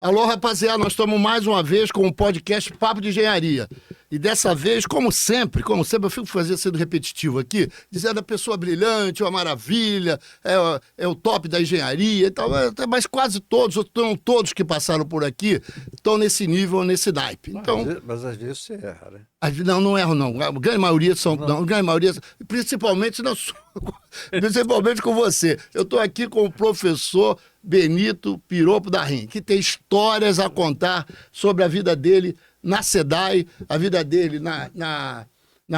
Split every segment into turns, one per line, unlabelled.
Alô, rapaziada, nós estamos mais uma vez com o podcast Papo de Engenharia. E dessa vez, como sempre, eu fico sendo repetitivo aqui, dizendo a pessoa brilhante, uma maravilha, é o top da engenharia e tal, mas quase todos, não todos que passaram por aqui, estão nesse nível, nesse naipe. Então,
mas às vezes você erra, né?
não erro não. A grande maioria são, não, a grande maioria, principalmente principalmente com você. Eu estou aqui com o professor Benito Piropo da Rim, que tem histórias a contar sobre a vida dele na SEDAI, a vida dele na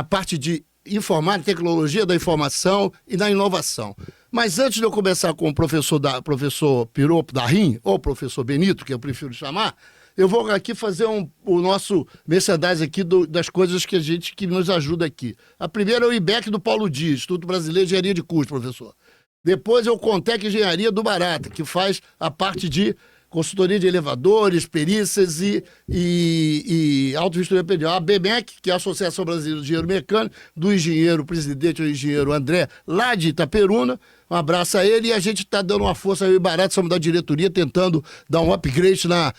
parte de informática, tecnologia da informação e da inovação. Mas antes de eu começar com o professor Piropo da Rim, ou professor Benito, que eu prefiro chamar, eu vou aqui fazer o nosso merchandising aqui das coisas que nos ajuda aqui. A primeira é o IBEC do Paulo Dias, Instituto Brasileiro de Engenharia de Custo, professor. Depois é o Contec Engenharia do Barata, que faz a parte de consultoria de elevadores, perícias e auto-vistoria pedial. A BMEC, que é a Associação Brasileira de Engenheiro Mecânico, do engenheiro, presidente, o engenheiro André, lá de Itaperuna. Um abraço a ele e a gente está dando uma força aí barata, somos da diretoria, tentando dar um upgrade na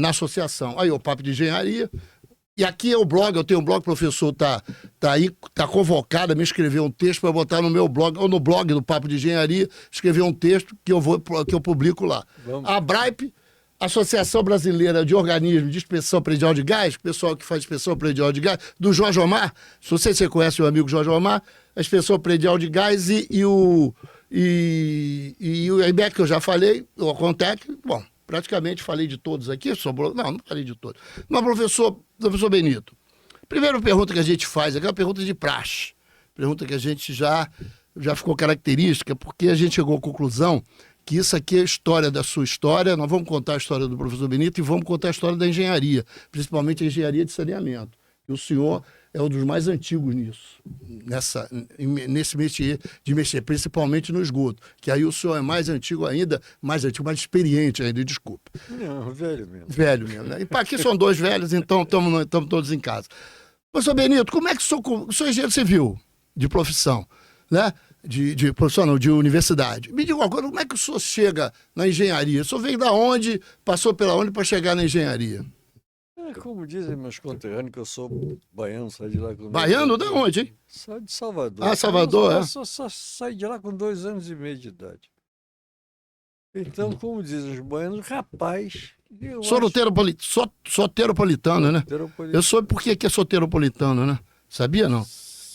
associação. Aí o Papo de Engenharia. E aqui é o blog, eu tenho um blog, o professor tá convocado a me escrever um texto para botar no meu blog, ou no blog do Papo de Engenharia, escrever um texto que eu publico lá. Vamos. A ABRAIP, Associação Brasileira de Organismos de Inspeção Predial de Gás, o pessoal que faz inspeção predial de gás, do Jorge Omar, não sei se você conhece o amigo Jorge Omar, a inspeção predial de gás e o IBEC que eu já falei, o Contec, bom, praticamente falei de todos aqui, não falei de todos. Mas, professor Benito, primeira pergunta que a gente faz, aquela pergunta de praxe, pergunta que a gente já ficou característica, porque a gente chegou à conclusão que isso aqui é a história da sua história, nós vamos contar a história do professor Benito e vamos contar a história da engenharia, principalmente a engenharia de saneamento. E o senhor é um dos mais antigos nisso, nesse métier de mexer, principalmente no esgoto, que aí o senhor é mais antigo ainda, mais experiente ainda, desculpe.
Não, velho mesmo.
Velho mesmo, né? E aqui são dois velhos, então estamos todos em casa. Professor Benito, como é que o senhor é engenheiro civil, de profissão, né? De profissão não, de universidade. Me diga uma coisa, como é que o senhor chega na engenharia? O senhor veio da onde, passou pela onde para chegar na engenharia?
Como dizem meus conterrâneos, que eu sou baiano, saí de lá com...
Baiano? De onde, hein?
Sou de Salvador.
Ah, Salvador,
eu só saí de lá com 2 anos e meio de idade. Então, como dizem os baianos, rapaz...
Soteropolitano, né? Eu soube por que é soteropolitano, né? Sabia, não?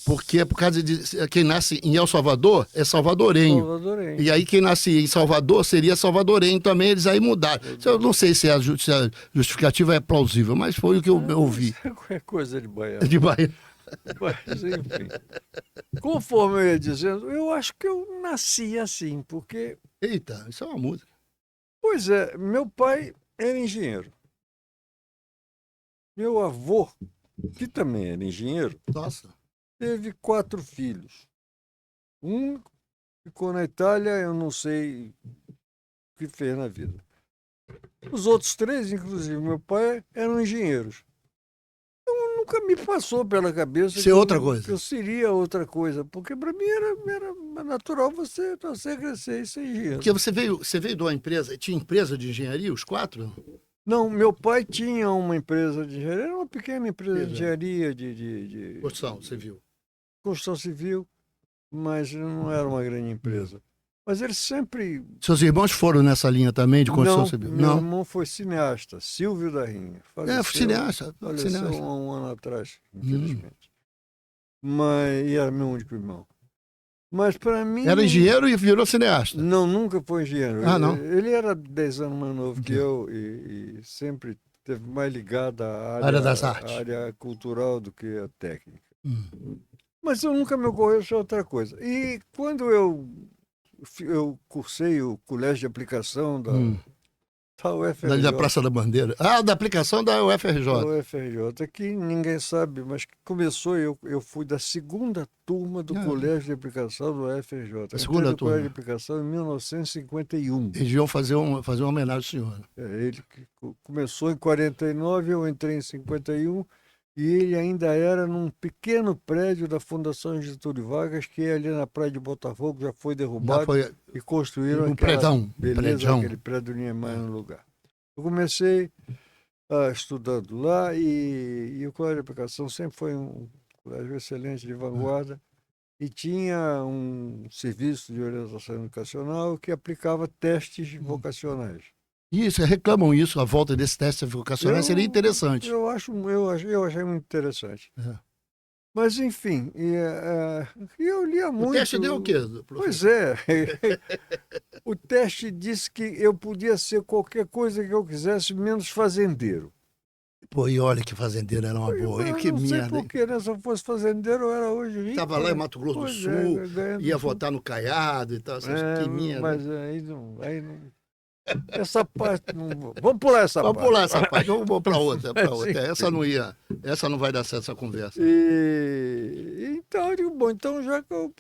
Porque é por causa de quem nasce em El Salvador é salvadorenho. E aí quem nasce em Salvador seria salvadorenho também, eles aí mudaram. Eu não sei se a justificativa é plausível, mas foi o que eu ouvi.
É coisa de baiano.
De baiano.
Mas, enfim. Conforme eu ia dizendo, eu acho que eu nasci assim, porque...
Eita, isso é uma música.
Pois é, meu pai era engenheiro. Meu avô, que também era engenheiro...
Nossa.
Teve 4 filhos. Um ficou na Itália, eu não sei o que fez na vida. Os outros 3, inclusive meu pai, eram engenheiros. Então nunca me passou pela cabeça
que eu
seria outra coisa, porque para mim era natural você crescer e ser engenheiro.
Porque você veio de uma empresa, tinha empresa de engenharia, os 4?
Não, meu pai tinha uma empresa de engenharia, era uma pequena empresa de engenharia de construção civil, mas não era uma grande empresa. Mas ele sempre...
Seus irmãos foram nessa linha também de construção civil?
Meu irmão foi cineasta, Silvio da Rinha.
Cineasta.
Faleceu há um ano atrás, infelizmente. E era meu único irmão. Mas para mim...
Era engenheiro e virou cineasta?
Não, nunca foi engenheiro.
Não?
Ele era 10 anos mais novo que eu e sempre esteve mais ligado à
área das artes,
à área cultural do que à técnica. Mas eu nunca me ocorreu ser outra coisa. E quando eu cursei o colégio de aplicação da UFRJ...
Da Praça da Bandeira. Da aplicação da UFRJ.
Da UFRJ, que ninguém sabe, mas que começou, eu fui da 2ª turma do colégio de aplicação do UFRJ.
A segunda turma.
Colégio de aplicação em 1951.
Eles deviam fazer uma homenagem ao senhor.
Ele começou em 49, eu entrei em 51, e ele ainda era num pequeno prédio da Fundação Getúlio Vargas, que é ali na praia de Botafogo, já foi derrubado e construíram aquele prédio nem mais no lugar. Eu comecei estudando lá e o Colégio de Aplicação sempre foi um colégio excelente, de vanguarda, e tinha um serviço de orientação educacional que aplicava testes vocacionais.
Isso, reclamam isso, a volta desse teste vocacional seria interessante.
Eu achei muito interessante.
É.
Mas, enfim, eu lia muito.
O teste deu o quê,
Pois
professor?
é. O teste disse que eu podia ser qualquer coisa que eu quisesse, menos fazendeiro.
Pô, e olha que fazendeiro era uma boa. E
Eu
que
não sei
merda, hein?
porquê, né? Se eu fosse fazendeiro, eu era hoje rico.
Estava lá em
Né?
Mato Grosso do
Pois
Sul,
ganhando
ia
sul.
votar no Caiado e tal. Que merda.
Mas aí não. Essa parte não. Vamos pular essa
Vamos
parte.
pular essa parte, vamos para outra,
Mas,
Essa não ia, essa não vai dar certo essa conversa.
Então, eu digo, bom, então já que eu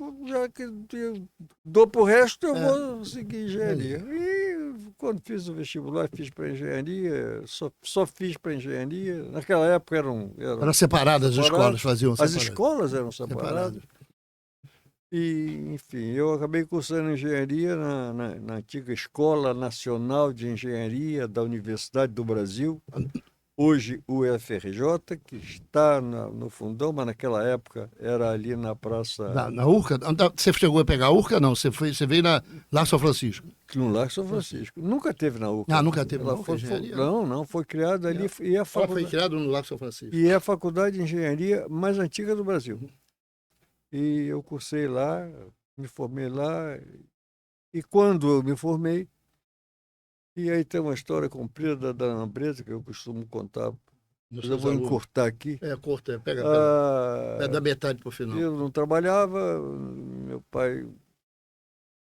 dou pro resto, eu vou seguir engenharia. E quando fiz o vestibular, fiz para engenharia, só fiz para engenharia. Naquela época eram
Separadas, as escolas faziam
As
separadas.
escolas eram separadas. E, enfim, eu acabei cursando engenharia na antiga Escola Nacional de Engenharia da Universidade do Brasil, hoje UFRJ, que está no Fundão, mas naquela época era ali na Praça...
Na Urca? Você chegou a pegar a Urca, não? Você veio lá São Francisco?
No Largo São Francisco. Nunca teve na URCA.
Nunca teve na Urca,
Não, foi criada ali. E a
Ela foi criada no Largo São Francisco.
E é a faculdade de engenharia mais antiga do Brasil. E eu cursei lá, me formei lá. E quando eu me formei, e aí tem uma história comprida da Lambreta, que eu costumo contar, mas eu vou encurtar aqui.
Corta, pega da metade para o final.
Eu não trabalhava, meu pai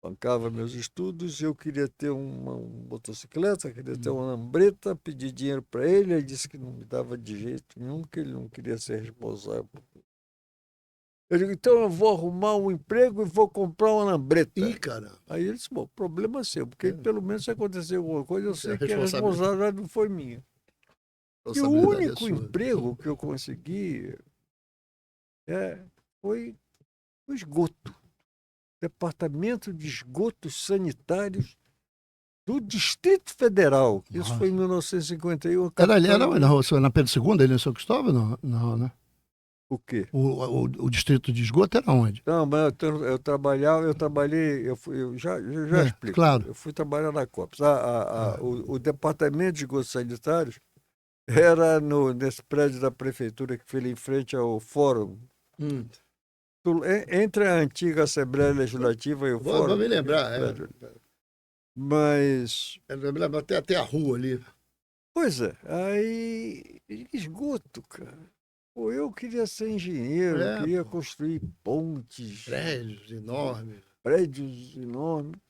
bancava meus estudos, eu queria ter uma motocicleta, queria ter uma lambreta, pedi dinheiro para ele disse que não me dava de jeito nenhum, que ele não queria ser responsável. Eu digo, então eu vou arrumar um emprego e vou comprar uma lambreta.
Ih, cara.
Aí ele disse, bom, problema é seu, porque pelo menos se acontecer alguma coisa, eu sei que a responsabilidade não foi minha. E o único emprego que eu consegui foi o esgoto. Departamento de Esgotos Sanitários do Distrito Federal. Isso foi em 1951.
Era na Pedro II, ali em São Cristóvão? Não, né?
O quê?
O distrito de esgoto era onde?
Não, mas eu trabalhei, eu já explico.
Claro.
Eu fui trabalhar na COPS. O departamento de esgotos sanitários era nesse prédio da prefeitura que fica em frente ao fórum. Entre a antiga Assembleia Legislativa e o fórum.
Vou me lembrar.
Mas...
Até a rua ali.
Pois é. Aí, esgoto, cara. Pô, eu queria ser engenheiro, queria construir pontes.
Prédios enormes.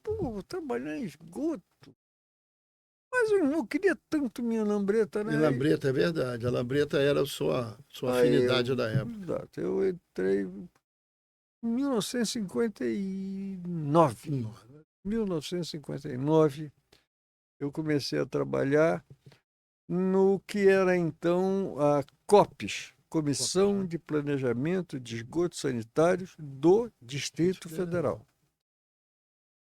Pô, vou trabalhar em esgoto. Mas eu não queria tanto minha lambreta, né?
E lambreta, é verdade. A lambreta era a sua afinidade da época.
Exato. Eu entrei em 1959. 1959, eu comecei a trabalhar no que era então a COPES, Comissão de Planejamento de Esgotos Sanitários do Distrito Federal.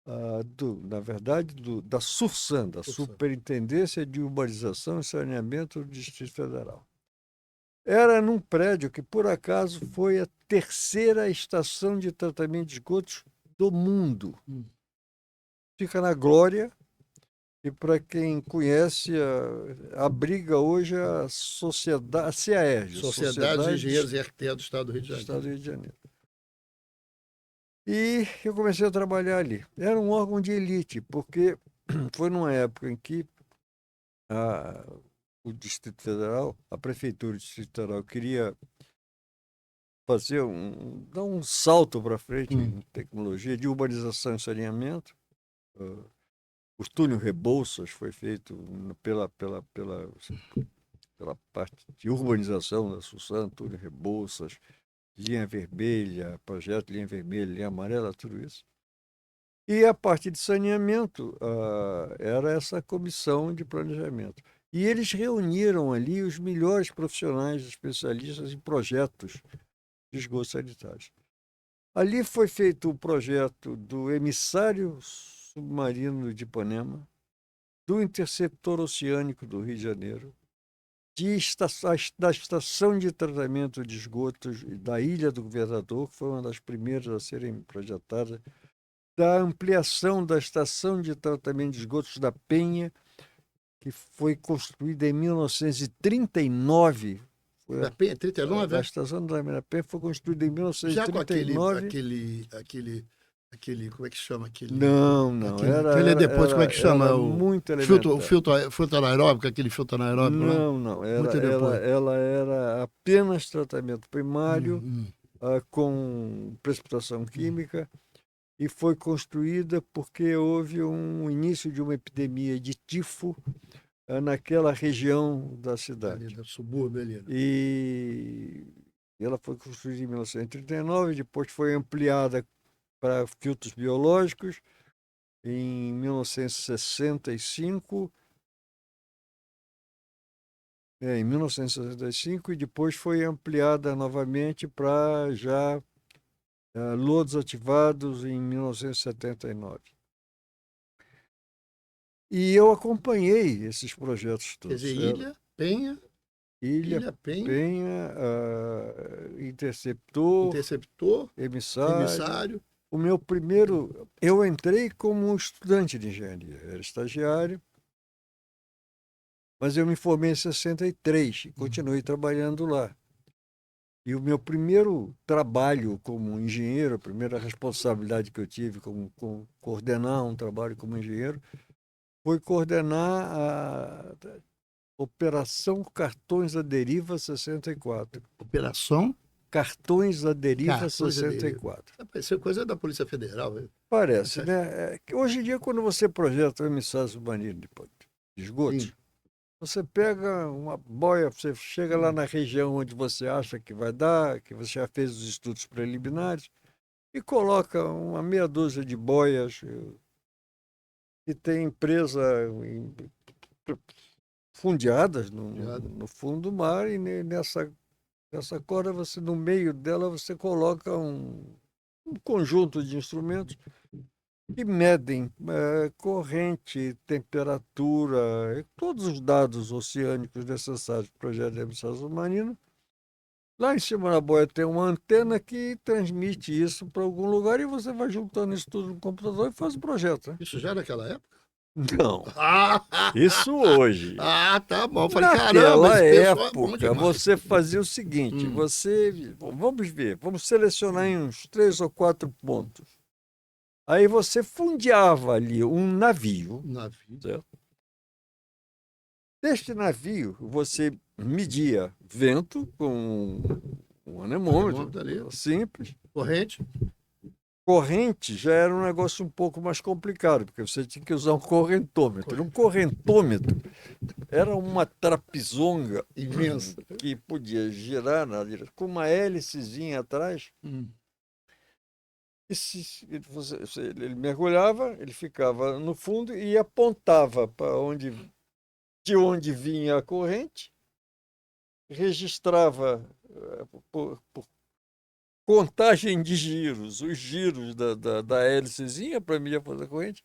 Na verdade, da SURSAN, da Superintendência de Urbanização e Saneamento do Distrito Federal. Era num prédio que, por acaso, foi a terceira estação de tratamento de esgotos do mundo. Fica na Glória, e para quem conhece, abriga hoje a Sociedade, a CAERJ,
Sociedade de Engenheiros e Arquitetos do Estado do Rio de Janeiro.
E eu comecei a trabalhar ali. Era um órgão de elite, porque foi numa época em que o Distrito Federal, a Prefeitura do Distrito Federal, queria dar um salto para frente em tecnologia de urbanização e saneamento. O túnel Rebouças foi feito pela parte de urbanização da SUSAN, túnel Rebouças, linha vermelha, projeto linha vermelha, linha amarela, tudo isso. E a parte de saneamento era essa comissão de planejamento. E eles reuniram ali os melhores profissionais especialistas em projetos de esgotos sanitários. Ali foi feito o projeto do emissário submarino de Ipanema, do interceptor oceânico do Rio de Janeiro, da estação de tratamento de esgotos da Ilha do Governador, que foi uma das primeiras a serem projetadas, da ampliação da estação de tratamento de esgotos da Penha, que foi construída em 1939.
Da Penha, 39?
A estação da Penha foi construída em
Já com
1939.
aquele, como é que chama?
Não.
Aquele depois, como é que chama?
Era
O
muito elementar.
filtro anaeróbico, aquele filtro anaeróbico lá?
Não.
Muito depois.
Ela era apenas tratamento primário, com precipitação química, e foi construída porque houve um início de uma epidemia de tifo naquela região da cidade.
Ali, no subúrbio ali.
E ela foi construída em 1939, depois foi ampliada para filtros biológicos em 1965. Em 1965, e depois foi ampliada novamente para já lodos ativados em 1979. E eu acompanhei esses projetos
Quer
todos.
dizer, Ilha,
Penha, interceptor, emissário. O meu primeiro... Eu entrei como estudante de engenharia, era estagiário, mas eu me formei em 63 e continuei trabalhando lá. E o meu primeiro trabalho como engenheiro, a primeira responsabilidade que eu tive como coordenar um trabalho como engenheiro, foi coordenar a Operação Cartões à Deriva 64.
Operação
Cartões à Deriva
Cartões à Deriva.
64.
Parece coisa da Polícia Federal.
Parece, né? Hoje em dia, quando você projeta um emissário submarino de esgotos,
Sim.
você pega uma boia, você chega lá na região onde você acha que vai dar, que você já fez os estudos preliminares, e coloca uma meia dúzia de boias, e tem empresa fundeadas no fundo do mar, e nessa corda, você, no meio dela, você coloca um conjunto de instrumentos que medem corrente, temperatura, todos os dados oceânicos necessários para o projeto de emissário submarino. Lá em cima da boia tem uma antena que transmite isso para algum lugar, e você vai juntando isso tudo no computador e faz o projeto. Né?
Isso já naquela época?
Não. Isso hoje.
Tá bom. Falei,
naquela
época,
você fazia o seguinte, vamos selecionar em uns 3 ou 4 pontos. Aí você fundeava ali um navio. Certo? Deste navio, você media vento com um anemômetro simples. Corrente já era um negócio um pouco mais complicado, porque você tinha que usar um correntômetro. Um correntômetro era uma trapizonga imensa que podia girar com uma hélicezinha atrás. E ele mergulhava, ele ficava no fundo e apontava para de onde vinha a corrente, registrava por contagem de giros, os giros da hélicezinha para medir a força da corrente,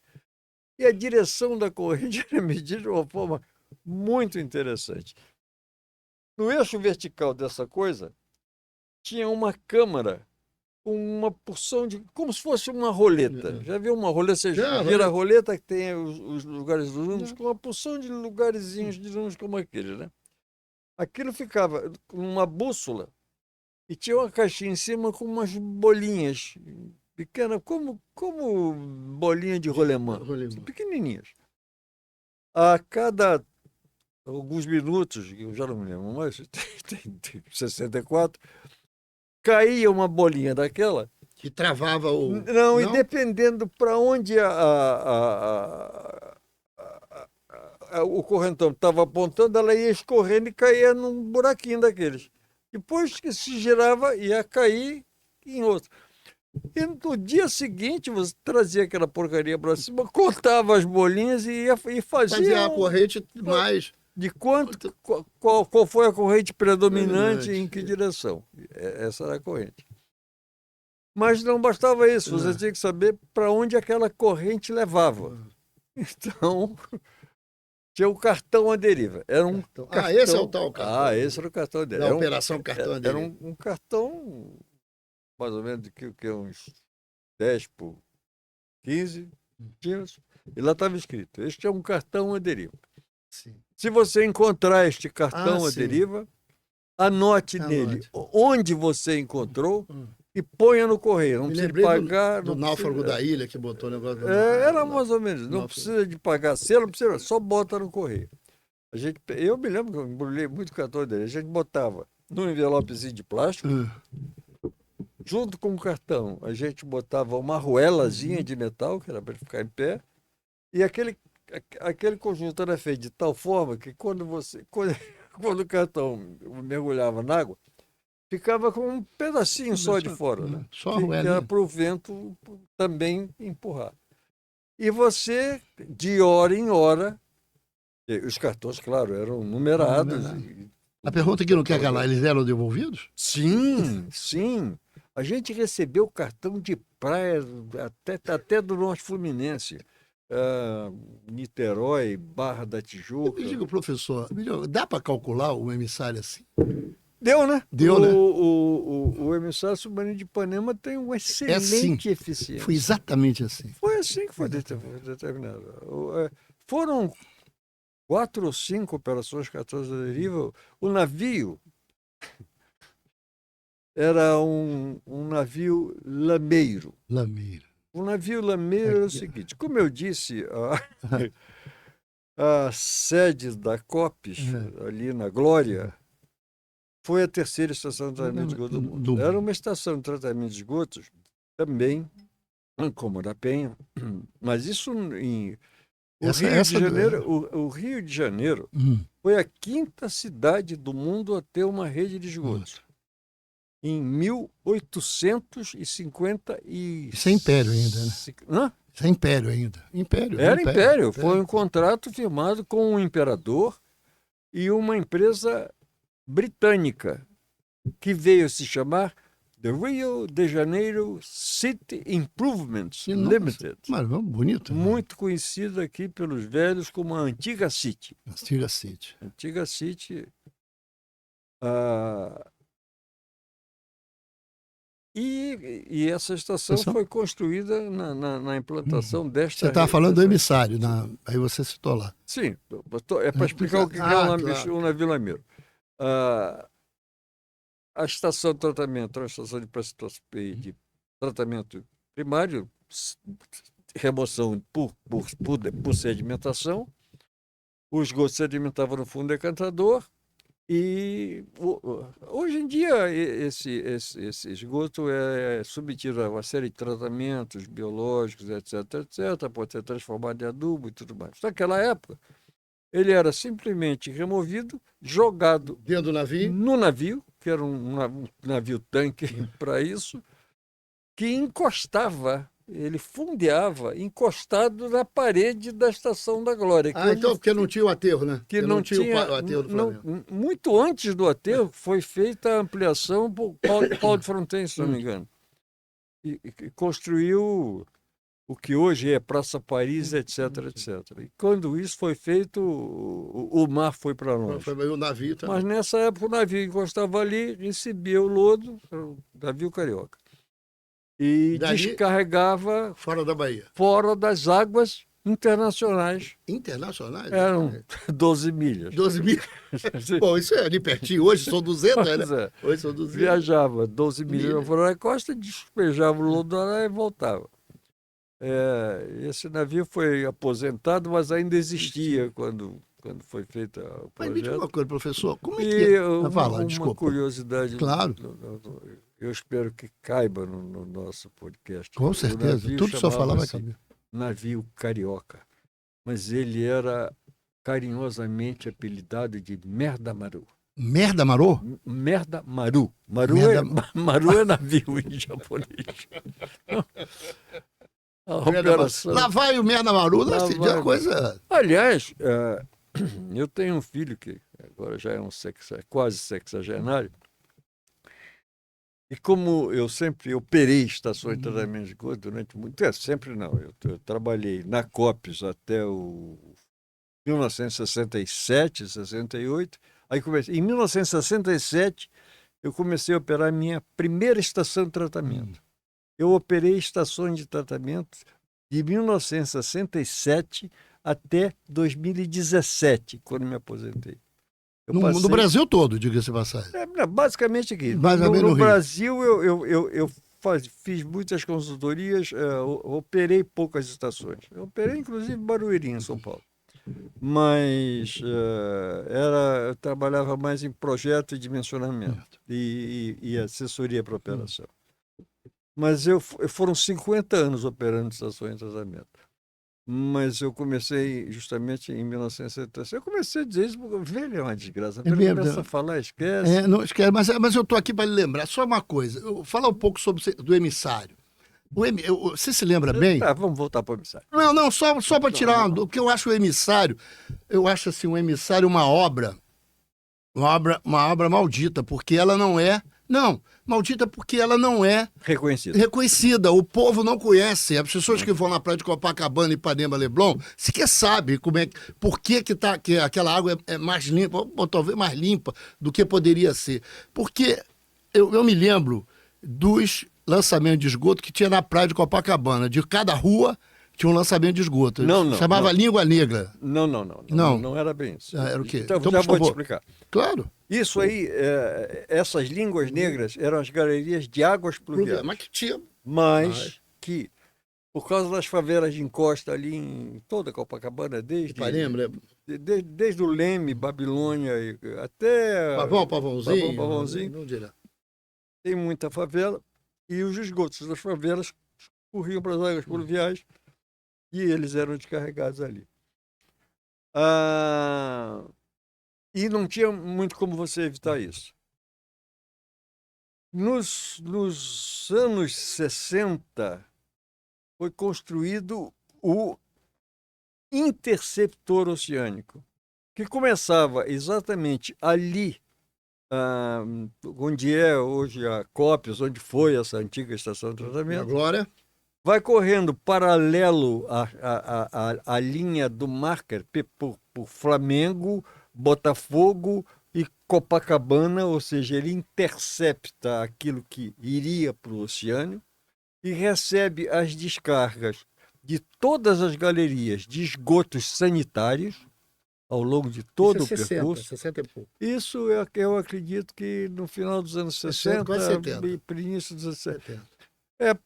e a direção da corrente era medida de uma forma muito interessante. No eixo vertical dessa coisa, tinha uma câmara com uma porção de... como se fosse uma roleta. Já viu uma roleta? Você gira a roleta, que tem os lugares dos números, com uma porção de lugarzinhos de números como aquele, né? Aquilo ficava com uma bússola e tinha uma caixinha em cima com umas bolinhas pequenas, como bolinha de rolemã, pequenininhas. A cada alguns minutos, eu já não me lembro mais, tem 64, caía uma bolinha daquela.
Que travava o...
Não, e dependendo para onde o correntômetro estava apontando, ela ia escorrendo e caía num buraquinho daqueles. Depois que se girava, ia cair em outro. E no dia seguinte, você trazia aquela porcaria para cima, contava as bolinhas e fazia
a corrente mais...
De quanto, qual foi a corrente predominante em que direção. Essa era a corrente. Mas não bastava isso, você tinha que saber para onde aquela corrente levava. Então, tinha o cartão à deriva. Era um
Cartão.
cartão...
Ah, esse é o tal cartão.
Ah, esse era o cartão à deriva.
Da operação cartão
Era
dele.
um cartão, mais ou menos, de que uns 10 por 15 dias. E lá estava escrito, este é um cartão à deriva.
Sim.
Se você encontrar este cartão à
sim.
deriva, anote nele onde você encontrou e ponha no correio. Não
Me
precisa
lembrei
pagar.
do náufrago da ilha que botou o negócio.
Era mais ou menos. Não precisa de pagar selo, não precisa, só bota no correio. Eu me lembro que eu embrulhei muito cartão dele. A gente botava num envelopezinho de plástico, junto com o cartão, a gente botava uma arruelazinha de metal, que era para ficar em pé, e aquele conjunto era feito de tal forma que quando o cartão mergulhava na água, ficava com um pedacinho só de fora, né?
Só
que era para o vento também empurrar. E você, de hora em hora, os cartões, claro, eram numerados.
A pergunta que não quer calar, eles eram devolvidos?
Sim, sim. A gente recebeu cartão de praia até do Norte Fluminense. Niterói, Barra da Tijuca.
Me diga, professor, dá para calcular o emissário assim?
Deu, né?
Deu, né?
O emissário submarino de Ipanema tem uma excelente eficiência.
Foi exatamente assim.
Foi assim que foi determinado. Foram 4 ou 5 operações 14 da deriva. O navio era um navio lameiro. O navio lameiro era o seguinte, como eu disse, a sede da COPES, ali na Glória, foi a terceira estação de tratamento de esgoto do mundo. Era uma estação de tratamento de esgotos também, como a da Penha, mas isso em... O Rio de Janeiro foi a 5ª cidade do mundo a ter uma rede de esgotos. Em 1850
Isso é império ainda, né?
Hã?
Isso é império ainda.
Era império. Foi um contrato firmado com o imperador e uma empresa britânica que veio se chamar The Rio de Janeiro City Improvements Limited.
Mas bonito.
Muito conhecida aqui pelos velhos como a Antiga City.
Antiga City.
Antiga City. E essa estação foi construída na implantação desta...
Você estava falando do emissário, aí você citou lá.
Sim, é para explicar o que é o navio lameiro. A estação de tratamento é uma estação de tratamento primário, remoção por sedimentação. O esgoto sedimentava no fundo decantador. E hoje em dia esse esgoto é submetido a uma série de tratamentos biológicos, etc., pode ser transformado em adubo e tudo mais. Naquela época, ele era simplesmente removido, jogado
dentro do navio?
No navio, que era um navio-tanque para isso, que encostava, ele fundeava encostado na parede da Estação da Glória.
Então, porque não tinha o aterro, né?
Que não tinha
o aterro do Flamengo.
Muito antes do aterro foi feita a ampliação por Paulo de Fronten, se não me engano. E construiu o que hoje é Praça Paris, etc., etc. E quando isso foi feito, o mar foi para longe.
Foi o navio também.
Mas nessa época o navio encostava ali, recebia o lodo, o navio carioca. E descarregava
fora da Bahia.
Fora das águas internacionais.
Internacionais?
Eram 12 milhas.
12 milhas. Bom, isso é ali pertinho. Hoje são 200, né? Hoje são 200.
Viajava 12 milhas fora da costa, despejava o lodo lá e voltava. Esse navio foi aposentado, mas ainda existia quando foi feita o projeto.
Mas me diga uma coisa, professor, como é que é?
Uma curiosidade.
Claro.
Eu espero que caiba no nosso podcast.
Com certeza. Tudo que o senhor falar vai caber.
Navio Carioca. Mas ele era carinhosamente apelidado de Merda Maru.
Merda Maru?
Merda Maru. Maru é navio em japonês.
Lá vai o Merda Maru, uma coisa...
Aliás, eu tenho um filho que agora já é quase sexagenário. E como eu sempre operei estações de tratamento de esgoto durante muito tempo, sempre não, eu trabalhei na COPES até o 1967, 68. Aí comecei. Em 1967, eu comecei a operar a minha primeira estação de tratamento. Eu operei estações de tratamento de 1967 até 2017, quando me aposentei. Eu
No Brasil todo, diga-se de passagem.
Basicamente aqui.
Basicamente
No
no Rio.
Brasil, eu fiz muitas consultorias, operei poucas estações. Eu operei, inclusive, Barueri, em São Paulo. Mas eu trabalhava mais em projeto e dimensionamento e assessoria para operação. Mas foram 50 anos operando estações de tratamento. Mas eu comecei justamente em 1976. Eu comecei a dizer isso porque o velho é uma desgraça. Quando começa a falar, esquece.
Não esquece, mas eu estou aqui para lhe lembrar. Só uma coisa. Fala um pouco do emissário. Você se lembra bem?
Tá, vamos voltar para o emissário.
Não, só para tirar uma. Porque eu acho o emissário, eu acho assim, o emissário uma obra maldita, porque ela não é. Não, maldita porque ela não é reconhecida. O povo não conhece. As pessoas que vão na praia de Copacabana e Ipanema, Leblon, sequer sabe por que aquela água é mais limpa, ou talvez mais limpa do que poderia ser. Porque eu me lembro dos lançamentos de esgoto que tinha na praia de Copacabana. De cada rua tinha um lançamento de esgoto. Chamava Língua Negra.
Não era bem isso.
Era o quê?
Então já vou te explicar.
Claro.
Isso aí, essas línguas negras eram as galerias de águas pluviais.
Mas que tinha.
Mas que, por causa das favelas de encosta ali em toda Copacabana, desde o Leme, Babilônia até
Pavãozinho. Não dirá.
Tem muita favela e os esgotos das favelas corriam para as águas pluviais e eles eram descarregados ali. E não tinha muito como você evitar isso. Nos anos 60, foi construído o interceptor oceânico, que começava exatamente ali, onde é hoje a Cópios, onde foi essa antiga estação de tratamento.
Agora
vai correndo paralelo à linha do marker por Flamengo, Botafogo e Copacabana, ou seja, ele intercepta aquilo que iria para o oceano e recebe as descargas de todas as galerias de esgotos sanitários ao longo de todo o percurso.
60 e pouco.
Isso eu acredito que no final dos anos 60 e início dos anos 70.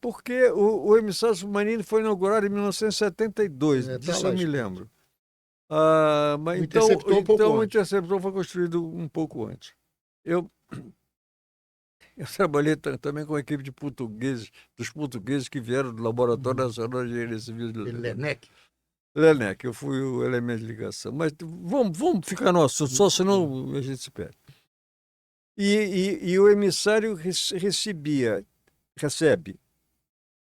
Porque o emissário submarino foi inaugurado em 1972, disso eu me lembro. Mas então o interceptor foi construído um pouco antes. Eu trabalhei também com a equipe de portugueses, dos portugueses que vieram do Laboratório Nacional de Engenharia Civil de Lenec, eu fui o elemento de ligação. Mas vamos ficar no assunto, só senão a gente se perde. E o emissário recebe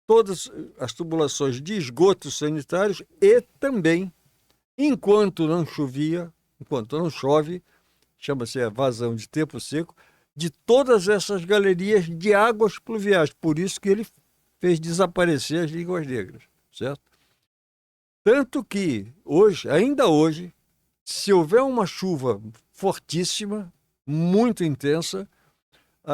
todas as tubulações de esgotos sanitários e também, enquanto não chove, chama-se a vazão de tempo seco, de todas essas galerias de águas pluviais. Por isso que ele fez desaparecer as línguas negras, certo? Tanto que, ainda hoje, se houver uma chuva fortíssima, muito intensa,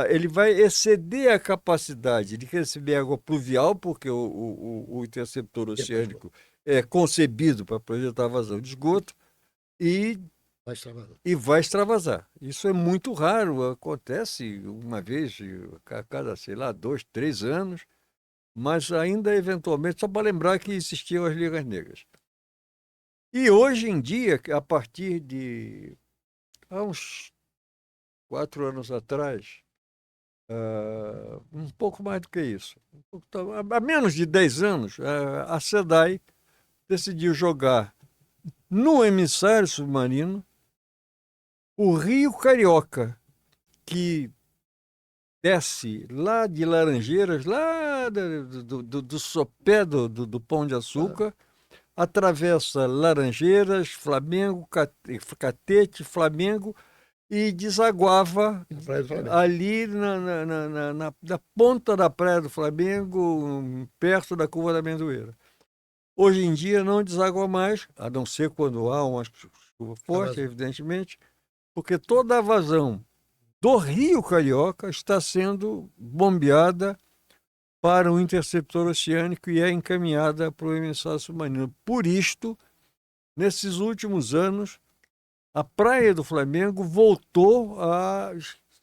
ele vai exceder a capacidade de receber água pluvial, porque o interceptor oceânico é concebido para projetar vazão de esgoto, e vai extravasar. Isso é muito raro, acontece uma vez a cada, 2, 3 anos, mas ainda eventualmente, só para lembrar que existiam as ligas negras. E hoje em dia, a partir de há uns 4 anos atrás, um pouco mais do que isso, há menos de 10 anos, a SEDAI decidiu jogar no emissário submarino o Rio Carioca, que desce lá de Laranjeiras, lá do sopé do Pão de Açúcar, atravessa Laranjeiras, Flamengo, Catete, Flamengo, e desaguava ali na ponta da Praia do Flamengo, perto da Curva da Amendoeira. Hoje em dia não deságua mais, a não ser quando há uma chuva forte, evidentemente, porque toda a vazão do Rio Carioca está sendo bombeada para o interceptor oceânico e é encaminhada para o emissário submarino. Por isto, nesses últimos anos, a Praia do Flamengo voltou a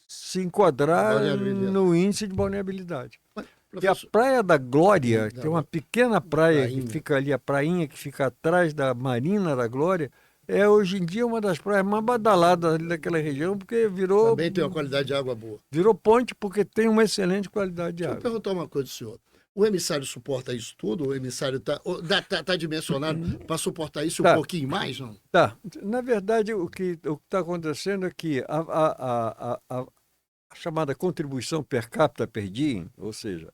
se enquadrar no índice de vulnerabilidade. E a Praia da Glória, que é uma pequena praia que fica ali, a prainha que fica atrás da Marina da Glória, é hoje em dia uma das praias mais badaladas ali daquela região, porque virou...
Também tem uma qualidade de água boa.
Virou ponte porque tem uma excelente qualidade de água.
Deixa eu perguntar uma coisa do senhor. O emissário suporta isso tudo? O emissário está dimensionado para suportar isso um pouquinho mais, não?
Tá. Na verdade, o que está acontecendo é que a chamada contribuição per capita per diem, ou seja,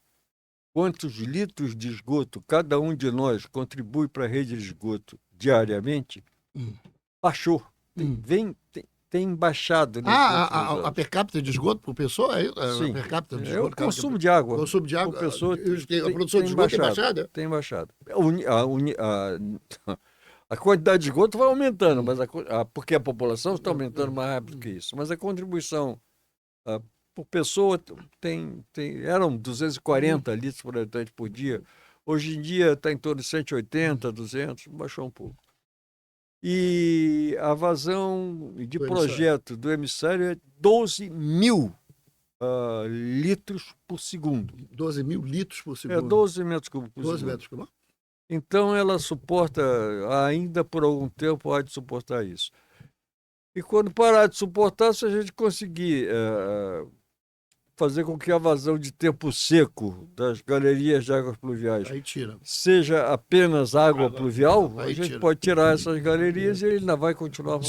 quantos litros de esgoto cada um de nós contribui para a rede de esgoto diariamente, baixou. Tem baixado.
A per capita de esgoto por pessoa?
Sim.
A per capita de
É
esgoto,
o consumo de água.
Consumo de água.
Por pessoa,
a produção de esgoto tem baixado?
Tem baixado. A quantidade de esgoto vai aumentando, mas porque a população está aumentando mais rápido que isso. Mas a contribuição por pessoa eram 240 litros por habitante por dia. Hoje em dia está em torno de 180, 200, baixou um pouco. E a vazão de projeto do emissário é 12 mil litros por segundo.
12 mil litros por segundo?
É 12 metros cúbicos por
12
segundo.
metros cúbicos.
Então ela suporta, ainda por algum tempo, pode suportar isso. E quando parar de suportar, se a gente conseguir fazer com que a vazão de tempo seco das galerias de águas pluviais seja apenas água pluvial, a gente pode tirar essas galerias e ele ainda vai continuar.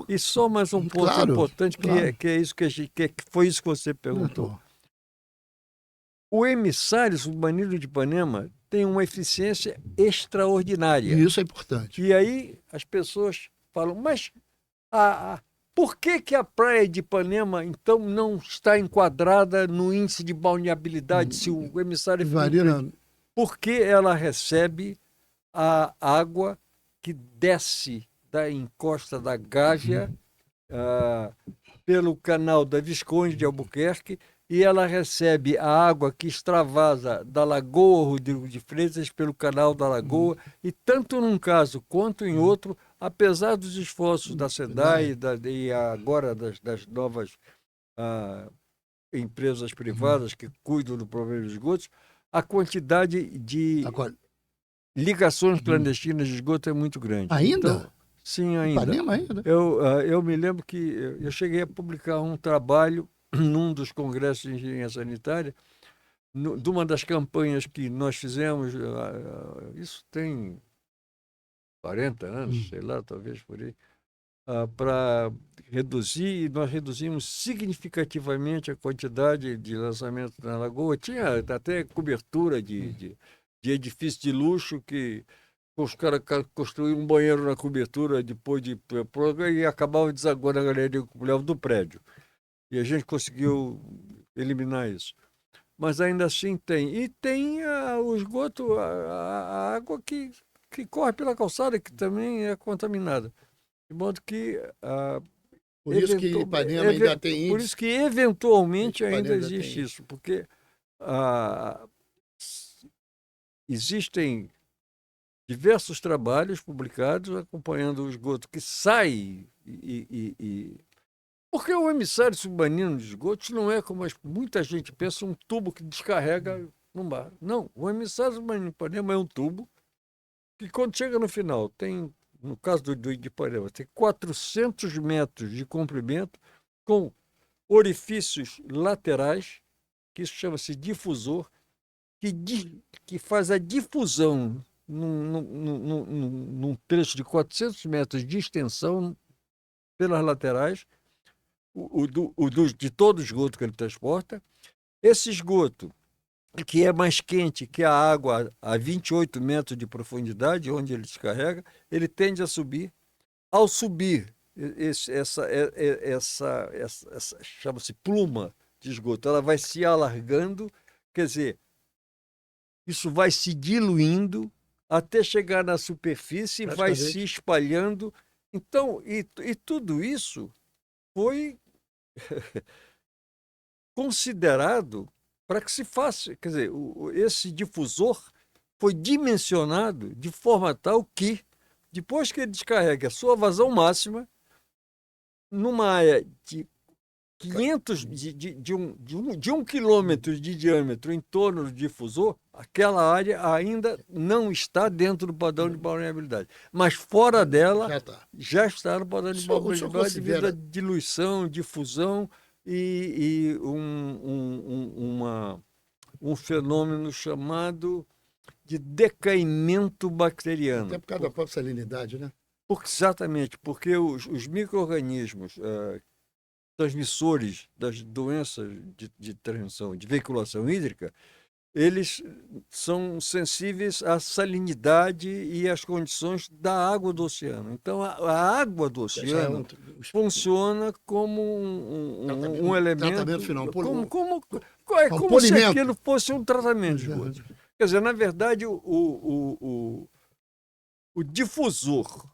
E só mais um ponto importante, que é isso que foi isso que você perguntou. O emissário submarino de Ipanema tem uma eficiência extraordinária.
E isso é importante.
E aí as pessoas falam, mas por que a praia de Ipanema, então, não está enquadrada no índice de balneabilidade se o emissário... Porque ela recebe a água que desce da encosta da Gávea pelo canal da Visconde de Albuquerque e ela recebe a água que extravasa da Lagoa Rodrigo de Freitas pelo canal da Lagoa e tanto num caso quanto em outro, apesar dos esforços da SEDAI e agora das novas empresas privadas que cuidam do problema dos esgotos, a quantidade de ligações clandestinas de esgoto é muito grande.
Ainda?
Então, sim, ainda.
Ipanema ainda?
Eu me lembro que eu cheguei a publicar um trabalho num dos congressos de engenharia sanitária, de uma das campanhas que nós fizemos, isso tem 40 anos, sei lá, talvez por aí, para reduzir, e nós reduzimos significativamente a quantidade de lançamento na Lagoa. Tinha até cobertura de edifício de luxo que os caras construíam um banheiro na cobertura depois e acabavam desaguando a galeria do prédio. E a gente conseguiu eliminar isso. Mas ainda assim tem. E tem o esgoto, a água que corre pela calçada, que também é contaminada. De modo que...
Por isso que Ipanema ainda tem índice.
Por isso que, eventualmente, ainda existe isso. Porque existem diversos trabalhos publicados acompanhando o esgoto que sai porque o emissário submarino de esgotos não é como muita gente pensa, um tubo que descarrega no mar. Não, o emissário submarino de Ipanema é um tubo que quando chega no final tem, no caso do Ipanema, tem 400 metros de comprimento com orifícios laterais, que isso chama-se difusor, que faz a difusão num trecho de 400 metros de extensão pelas laterais, de todo o esgoto que ele transporta. Esse esgoto, que é mais quente que a água a 28 metros de profundidade, onde ele descarrega, ele tende a subir. Ao subir, essa chama-se pluma de esgoto, ela vai se alargando, quer dizer, isso vai se diluindo até chegar na superfície e vai se
Praticamente.
espalhando. Então, e tudo isso foi considerado para que se faça, quer dizer, esse difusor foi dimensionado de forma tal que, depois que ele descarrega a sua vazão máxima, numa área de 500, de um quilômetro de diâmetro em torno do difusor, aquela área ainda não está dentro do padrão de vulnerabilidade. Mas fora dela,
Já está.
já está no padrão de
O senhor
vulnerabilidade devido à
considera.
diluição, difusão e um fenômeno chamado de decaimento
Até
bacteriano.
por causa da própria salinidade, né?
Exatamente, porque os micro-organismos transmissores das doenças de transmissão, de veiculação hídrica, eles são sensíveis à salinidade e às condições da água do oceano. Então, a água do
Já é
oceano funciona como um
tratamento
elemento,
final.
é
Um
como se
polimento.
aquilo fosse um tratamento de esgoto. Quer dizer, na verdade, o difusor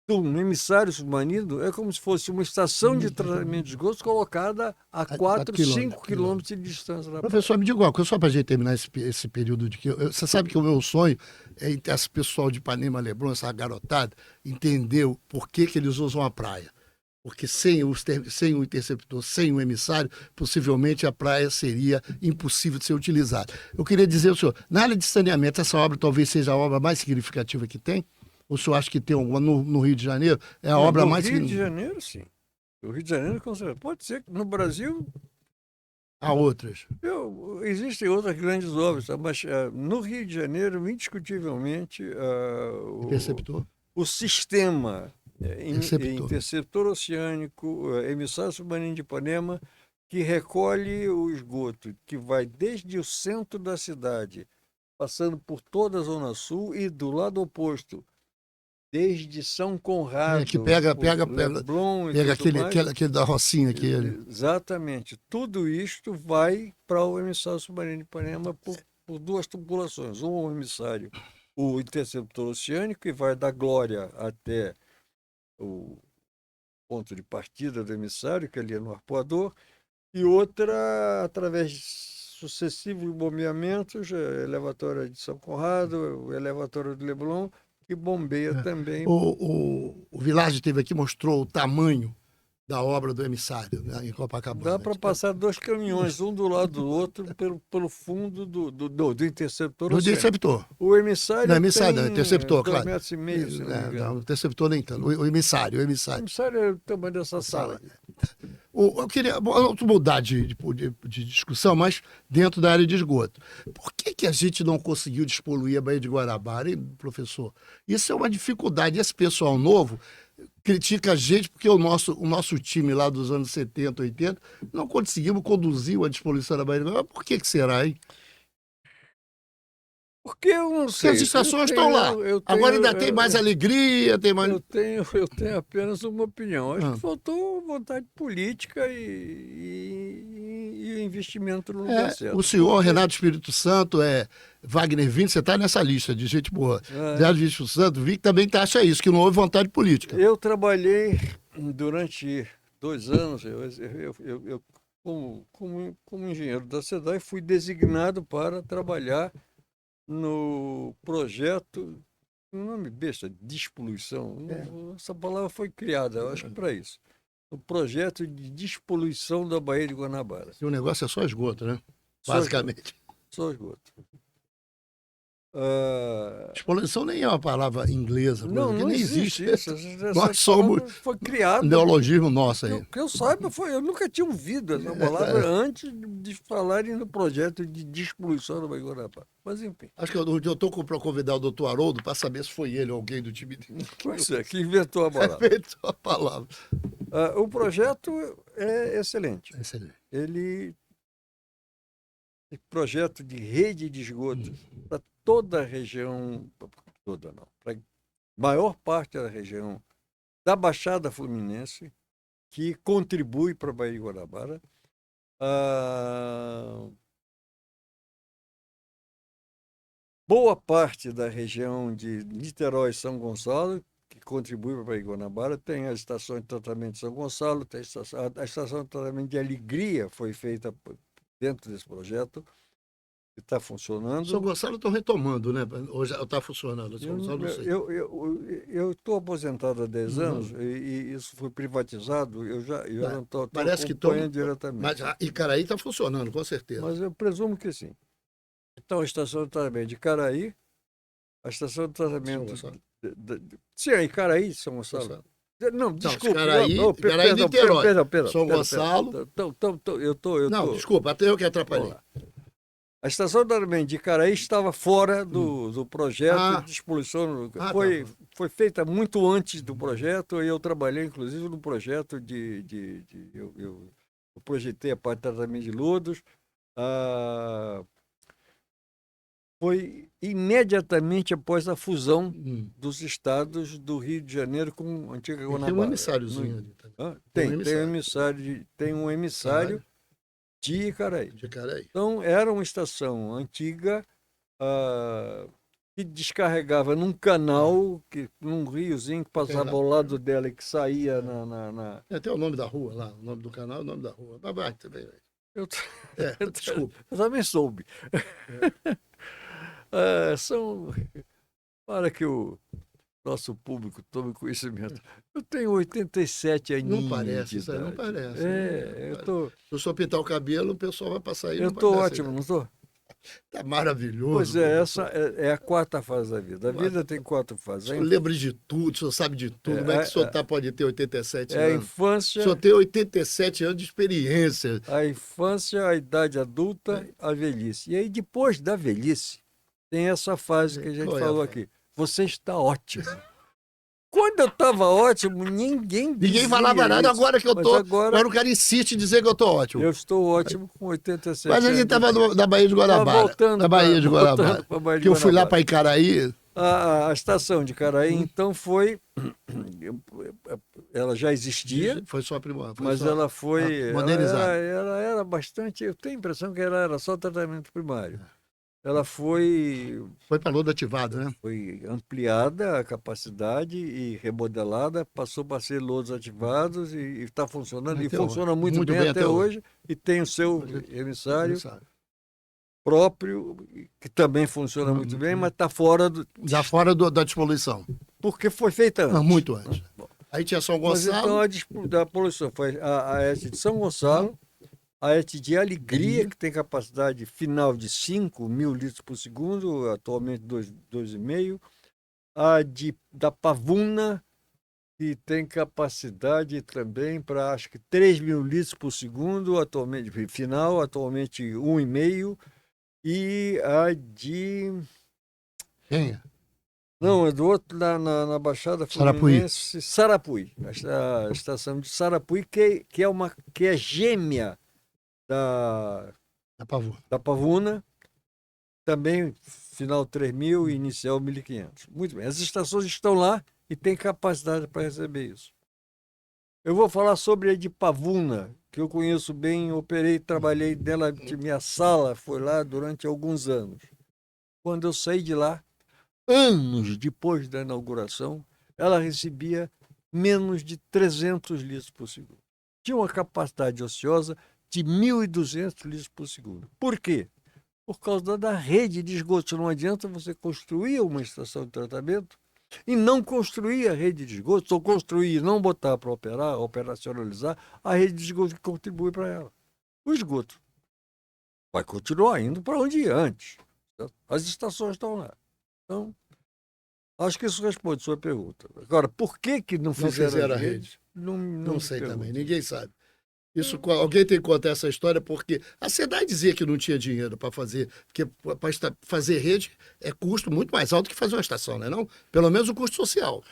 do emissário submarino é como se fosse uma estação de tratamento de esgotos colocada a 4, 5 quilômetros de distância da praia.
Professor, me diga uma coisa, só para a gente terminar esse período de que. Você sabe que o meu sonho é esse pessoal de Ipanema, Leblon, essa garotada, entender o porquê que eles usam a praia. Porque sem o interceptor, sem o emissário, possivelmente a praia seria impossível de ser utilizada. Eu queria dizer ao senhor, na área de saneamento, essa obra talvez seja a obra mais significativa que tem? Ou o senhor acha que tem alguma no Rio de Janeiro? É a obra mais significativa?
No Rio de Janeiro, sim. O Rio de Janeiro, com certeza. Pode ser que no Brasil
Há outras.
existem outras grandes obras, tá? Mas no Rio de Janeiro, indiscutivelmente,
Interceptor.
o sistema
Interceptor.
interceptor oceânico, emissário submarino de Ipanema, que recolhe o esgoto, que vai desde o centro da cidade, passando por toda a Zona Sul e do lado oposto, desde São
Que
Conrado,
pega
Leblon e tudo
aquele,
mais.
aquele da Rocinha, aquele.
Exatamente. Tudo isto vai para o emissário submarino de Ipanema por duas tubulações. Um emissário, o interceptor oceânico, que vai da Glória até o ponto de partida do emissário, que é ali no arpoador, e outra através de sucessivos bombeamentos, elevatória de São Conrado, o elevatório do Leblon, que bombeia também.
O Village teve aqui, mostrou o tamanho da obra do emissário, né, em Copacabana.
Dá para passar dois caminhões, um do lado do outro, pelo fundo do interceptor
Do
oceânico.
interceptor.
O emissário
Não, emissário
tem
não, interceptor,
2,5
claro.
metros, se não me engano.
Não, o interceptor nem tanto. O emissário, o
O
emissário.
emissário é o tamanho dessa sala.
Eu queria mudar de discussão, mas dentro da área de esgoto. Por que a gente não conseguiu despoluir a Baía de Guanabara, hein, professor? Isso é uma dificuldade. Esse pessoal novo critica a gente porque o nosso time lá dos anos 70, 80, não conseguimos conduzir a despoluição da Baía de Guanabara. Por que será, hein?
Porque eu não
Porque as
sei.
estações estão lá. Agora ainda tem mais alegria, tem mais.
Eu tenho apenas uma opinião. Acho que
Ah.
faltou vontade política e investimento no lugar certo.
O senhor Renato Espírito Santo, Wagner Vinci, você está nessa lista de gente boa. Renato Espírito Santo, vi que também acha isso, que não houve vontade política.
Eu trabalhei durante 2 anos, como engenheiro da SEDAI, fui designado para trabalhar no projeto, um nome besta, despoluição. Essa palavra foi criada, eu acho que para isso. O projeto de despoluição da Baía de Guanabara.
E o negócio é só esgoto, né?
Só
Basicamente.
Só esgoto.
Despoluição nem é uma palavra inglesa,
Não
nem existe.
isso.
Nós somos
foi criado.
neologismo nosso aí.
Que eu saiba, eu nunca tinha ouvido essa palavra antes de falarem no projeto de despoluição da Baía de Guanabara. Mas enfim.
Acho que eu estou para convidar o doutor Haroldo para saber se foi ele ou alguém do time dele.
Pois é, que inventou a palavra.
Inventou a palavra.
O projeto é excelente.
Excelente.
Ele é projeto de rede de esgoto para toda a região, toda não, para a maior parte da região da Baixada Fluminense, que contribui para a Baía de Guanabara. boa parte da região de Niterói e São Gonçalo, que contribui para Guanabara, tem a estação de tratamento de São Gonçalo, tem a estação de tratamento de Alegria foi feita dentro desse projeto, que está funcionando.
São Gonçalo estão retomando, né? Hoje está funcionando. São Gonçalo, não sei.
Eu estou aposentado há 10 anos e isso foi privatizado, eu não estou
Parece que
acompanhando diretamente.
Mas Icaraí está funcionando, com certeza.
Mas eu presumo que sim. Então, a estação de tratamento de Icaraí, a estação de tratamento... Sim, a Icaraí, São Gonçalo. Não, desculpa.
Icaraí, Icaraí Niterói. São Gonçalo. Não, desculpa, até eu que atrapalhei.
A estação de tratamento de Icaraí estava fora do projeto de expulsão. Foi feita muito antes do projeto, e eu trabalhei, inclusive, no projeto eu projetei a parte de tratamento de lodos. Foi imediatamente após a fusão dos estados do Rio de Janeiro com a antiga Guanabara.
Tem um emissáriozinho ali também.
Tem um emissário de Icaraí. Então, era uma estação antiga que descarregava num canal, num riozinho que passava ao lado dela e que saía na...
Tem até o nome da rua lá, o nome do canal e o nome da rua. Vai também. Desculpa.
Eu também soube. Para que o nosso público tome conhecimento. Eu tenho 87 aninhos.
Não parece, isso aí não parece. Se eu só pintar o cabelo, o pessoal vai passar aí.
Eu estou ótimo, não estou?
Está maravilhoso.
Pois é, essa é a quarta fase da vida. A vida tem 4 fases.
O senhor lembra de tudo, o senhor sabe de tudo. Como é que o senhor pode ter 87 anos?
A infância...
O senhor tem 87 anos de experiência.
A infância, a idade adulta, a velhice. E aí, depois da velhice, tem essa fase que a gente falou aqui. Você está ótimo. Quando eu estava ótimo, ninguém
falava nada.
Isso.
Agora que eu estou, agora o cara insiste em dizer que eu estou ótimo.
Eu estou ótimo com 87
Mas a gente estava na Baía de Guanabara. Na Baía de Guanabara. Que eu fui lá para Icaraí.
A estação de Icaraí, então, foi... Ela já existia.
Foi só aprimorada.
Mas ela foi...
modernizada.
Ela era bastante... Eu tenho a impressão que ela era só tratamento primário. Ela foi
para lodo ativado, né?
Foi ampliada a capacidade e remodelada, passou para ser lodos ativados e está funcionando. E funciona muito bem até hoje. E tem o seu emissário próprio, que também funciona muito bem, mas está fora
da despoluição.
Porque foi feita antes.
Muito antes. Aí tinha São Gonçalo.
Mas então a poluição foi a ET de São Gonçalo, a ET de Alegria, que tem capacidade final de 5.000 litros por segundo, atualmente 2,5. Da Pavuna, que tem capacidade também para, acho que 3.000 litros por segundo, atualmente 1,5. E a de...
Quem?
Não, é do outro, na Baixada Fluminense, Sarapuí. A estação de Sarapuí, que é gêmea da Pavuna, também final 3.000 e inicial 1.500. Muito bem, as estações estão lá e têm capacidade para receber isso. Eu vou falar sobre a de Pavuna, que eu conheço bem, operei, trabalhei dela, minha sala foi lá durante alguns anos. Quando eu saí de lá, anos depois da inauguração, ela recebia menos de 300 litros por segundo. Tinha uma capacidade ociosa de 1.200 litros por segundo. Por quê? Por causa da rede de esgoto. Não adianta você construir uma estação de tratamento e não construir a rede de esgoto, ou construir e não botar para operacionalizar a rede de esgoto que contribui para ela. O esgoto vai continuar indo para onde ia antes. Certo? As estações estão lá. Então, acho que isso responde a sua pergunta. Agora, por que não fizeram a rede?
Não sei também, ninguém sabe. Isso, alguém tem que contar essa história, porque a cidade dizia que não tinha dinheiro para fazer, porque para fazer rede é custo muito mais alto que fazer uma estação, não é não? Pelo menos o custo social.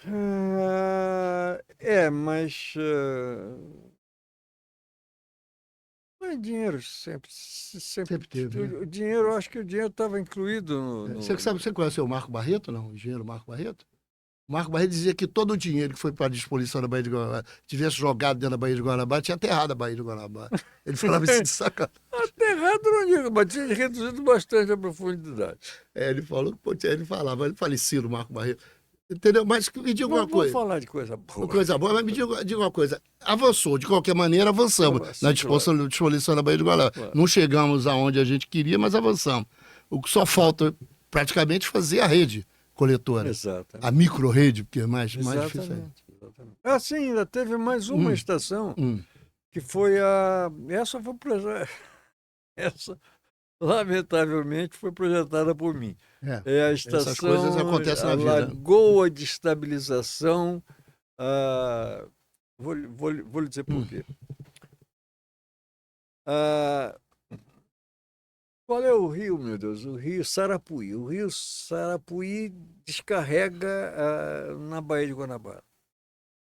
Mas dinheiro sempre
teve.
O dinheiro, acho que o dinheiro estava incluído no...
Você conhece o Marco Barreto, não? O engenheiro Marco Barreto? O Marco Barreto dizia que todo o dinheiro que foi para a disposição da Baía de Guanabara, tivesse jogado dentro da Baía de Guanabara, tinha aterrado a Baía de Guanabara. Ele falava isso de sacanagem.
Aterrado não digo, mas tinha reduzido bastante a profundidade.
Ele falou que pô, ele falava, ele falecido, Marco Barreto. Entendeu? Mas me diga uma
Vamos
coisa.
falar de coisa boa.
Coisa boa, mas me diga uma coisa. Avançou, de qualquer maneira, avançamos
Sim,
na disposição da Baía de Guanabara.
Claro.
Não chegamos aonde a gente queria, mas avançamos. O que só falta praticamente fazer a rede coletora.
Exato.
A micro-rede, porque é mais difícil ainda.
Exatamente. Assim, ainda teve mais uma estação, que foi a... Essa foi projetada... Essa, lamentavelmente, foi projetada por mim. É a estação...
Essas coisas acontecem na vida.
Lagoa de Estabilização... Vou lhe dizer por quê. Qual é o rio, meu Deus? O rio Sarapuí. O rio Sarapuí descarrega na Baía de Guanabara,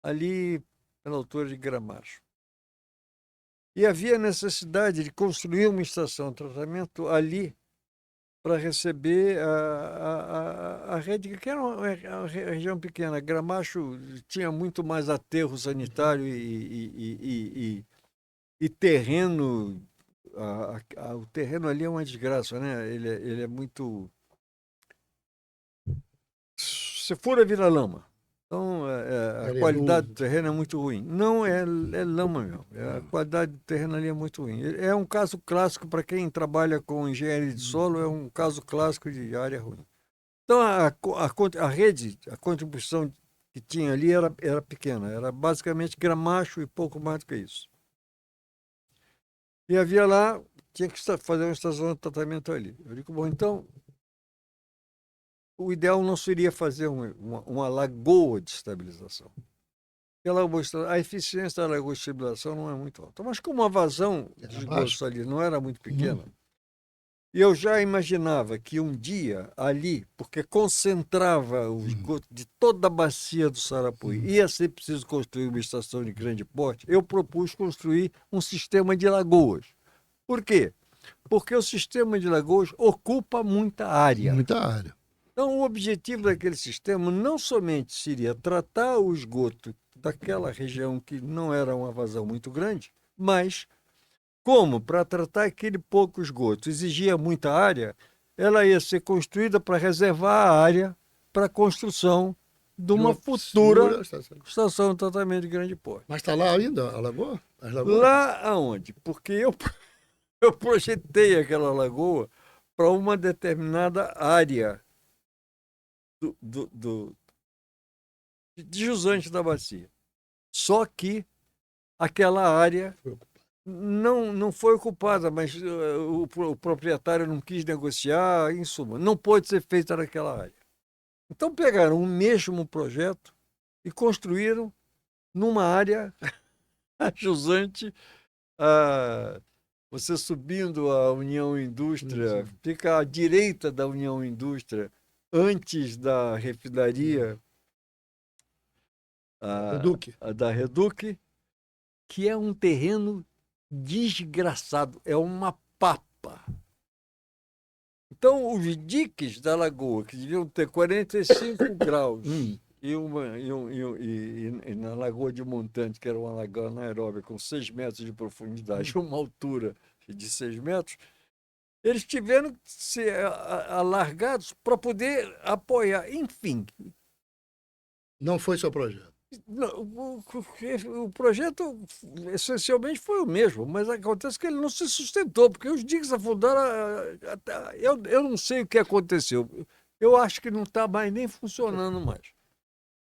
ali na altura de Gramacho. E havia necessidade de construir uma estação de tratamento ali para receber a rede, que era uma região pequena. Gramacho tinha muito mais aterro sanitário e terreno. O terreno ali é uma desgraça, né? Ele é muito... Se for vira lama. Então, a qualidade do terreno é muito ruim. Não é lama mesmo. A qualidade do terreno ali é muito ruim. É um caso clássico para quem trabalha com engenharia de solo, é um caso clássico de área ruim. Então, a rede, a contribuição que tinha ali era pequena. Era basicamente Gramacho e pouco mais do que isso. E havia lá, tinha que fazer uma estação de tratamento ali. Eu digo, bom, então, o ideal não seria fazer uma lagoa de estabilização. A eficiência da lagoa de estabilização não é muito alta. Mas como a vazão de esgoto ali não era muito pequena, e eu já imaginava que um dia ali, porque concentrava o esgoto de toda a bacia do Sarapuí, ia ser preciso construir uma estação de grande porte, eu propus construir um sistema de lagoas. Por quê? Porque o sistema de lagoas ocupa muita área.
Muita área.
Então, o objetivo daquele sistema não somente seria tratar o esgoto daquela região que não era uma vazão muito grande, mas como para tratar aquele pouco esgoto exigia muita área, ela ia ser construída para reservar a área para a construção de uma futura estação de tratamento de grande porte.
Mas está lá ainda a lagoa?
Lá aonde? Porque eu projetei aquela lagoa para uma determinada área de jusante da bacia. Só que aquela área não foi ocupada, mas o proprietário não quis negociar, em suma, não pôde ser feita naquela área. Então pegaram o mesmo projeto e construíram numa área jusante, você subindo a União Indústria, fica à direita da União Indústria, antes da refinaria da Reduc, que é um terreno desgraçado, é uma papa. Então, os diques da lagoa, que deviam ter 45 graus, e na Lagoa de Montante, que era uma lagoa anaeróbica com 6 metros de profundidade, uma altura de 6 metros, eles tiveram que ser alargados para poder apoiar. Enfim.
Não foi seu projeto?
Não, o projeto essencialmente foi o mesmo, mas acontece que ele não se sustentou, porque os diques afundaram. Eu não sei o que aconteceu. Eu acho que não está mais nem funcionando mais.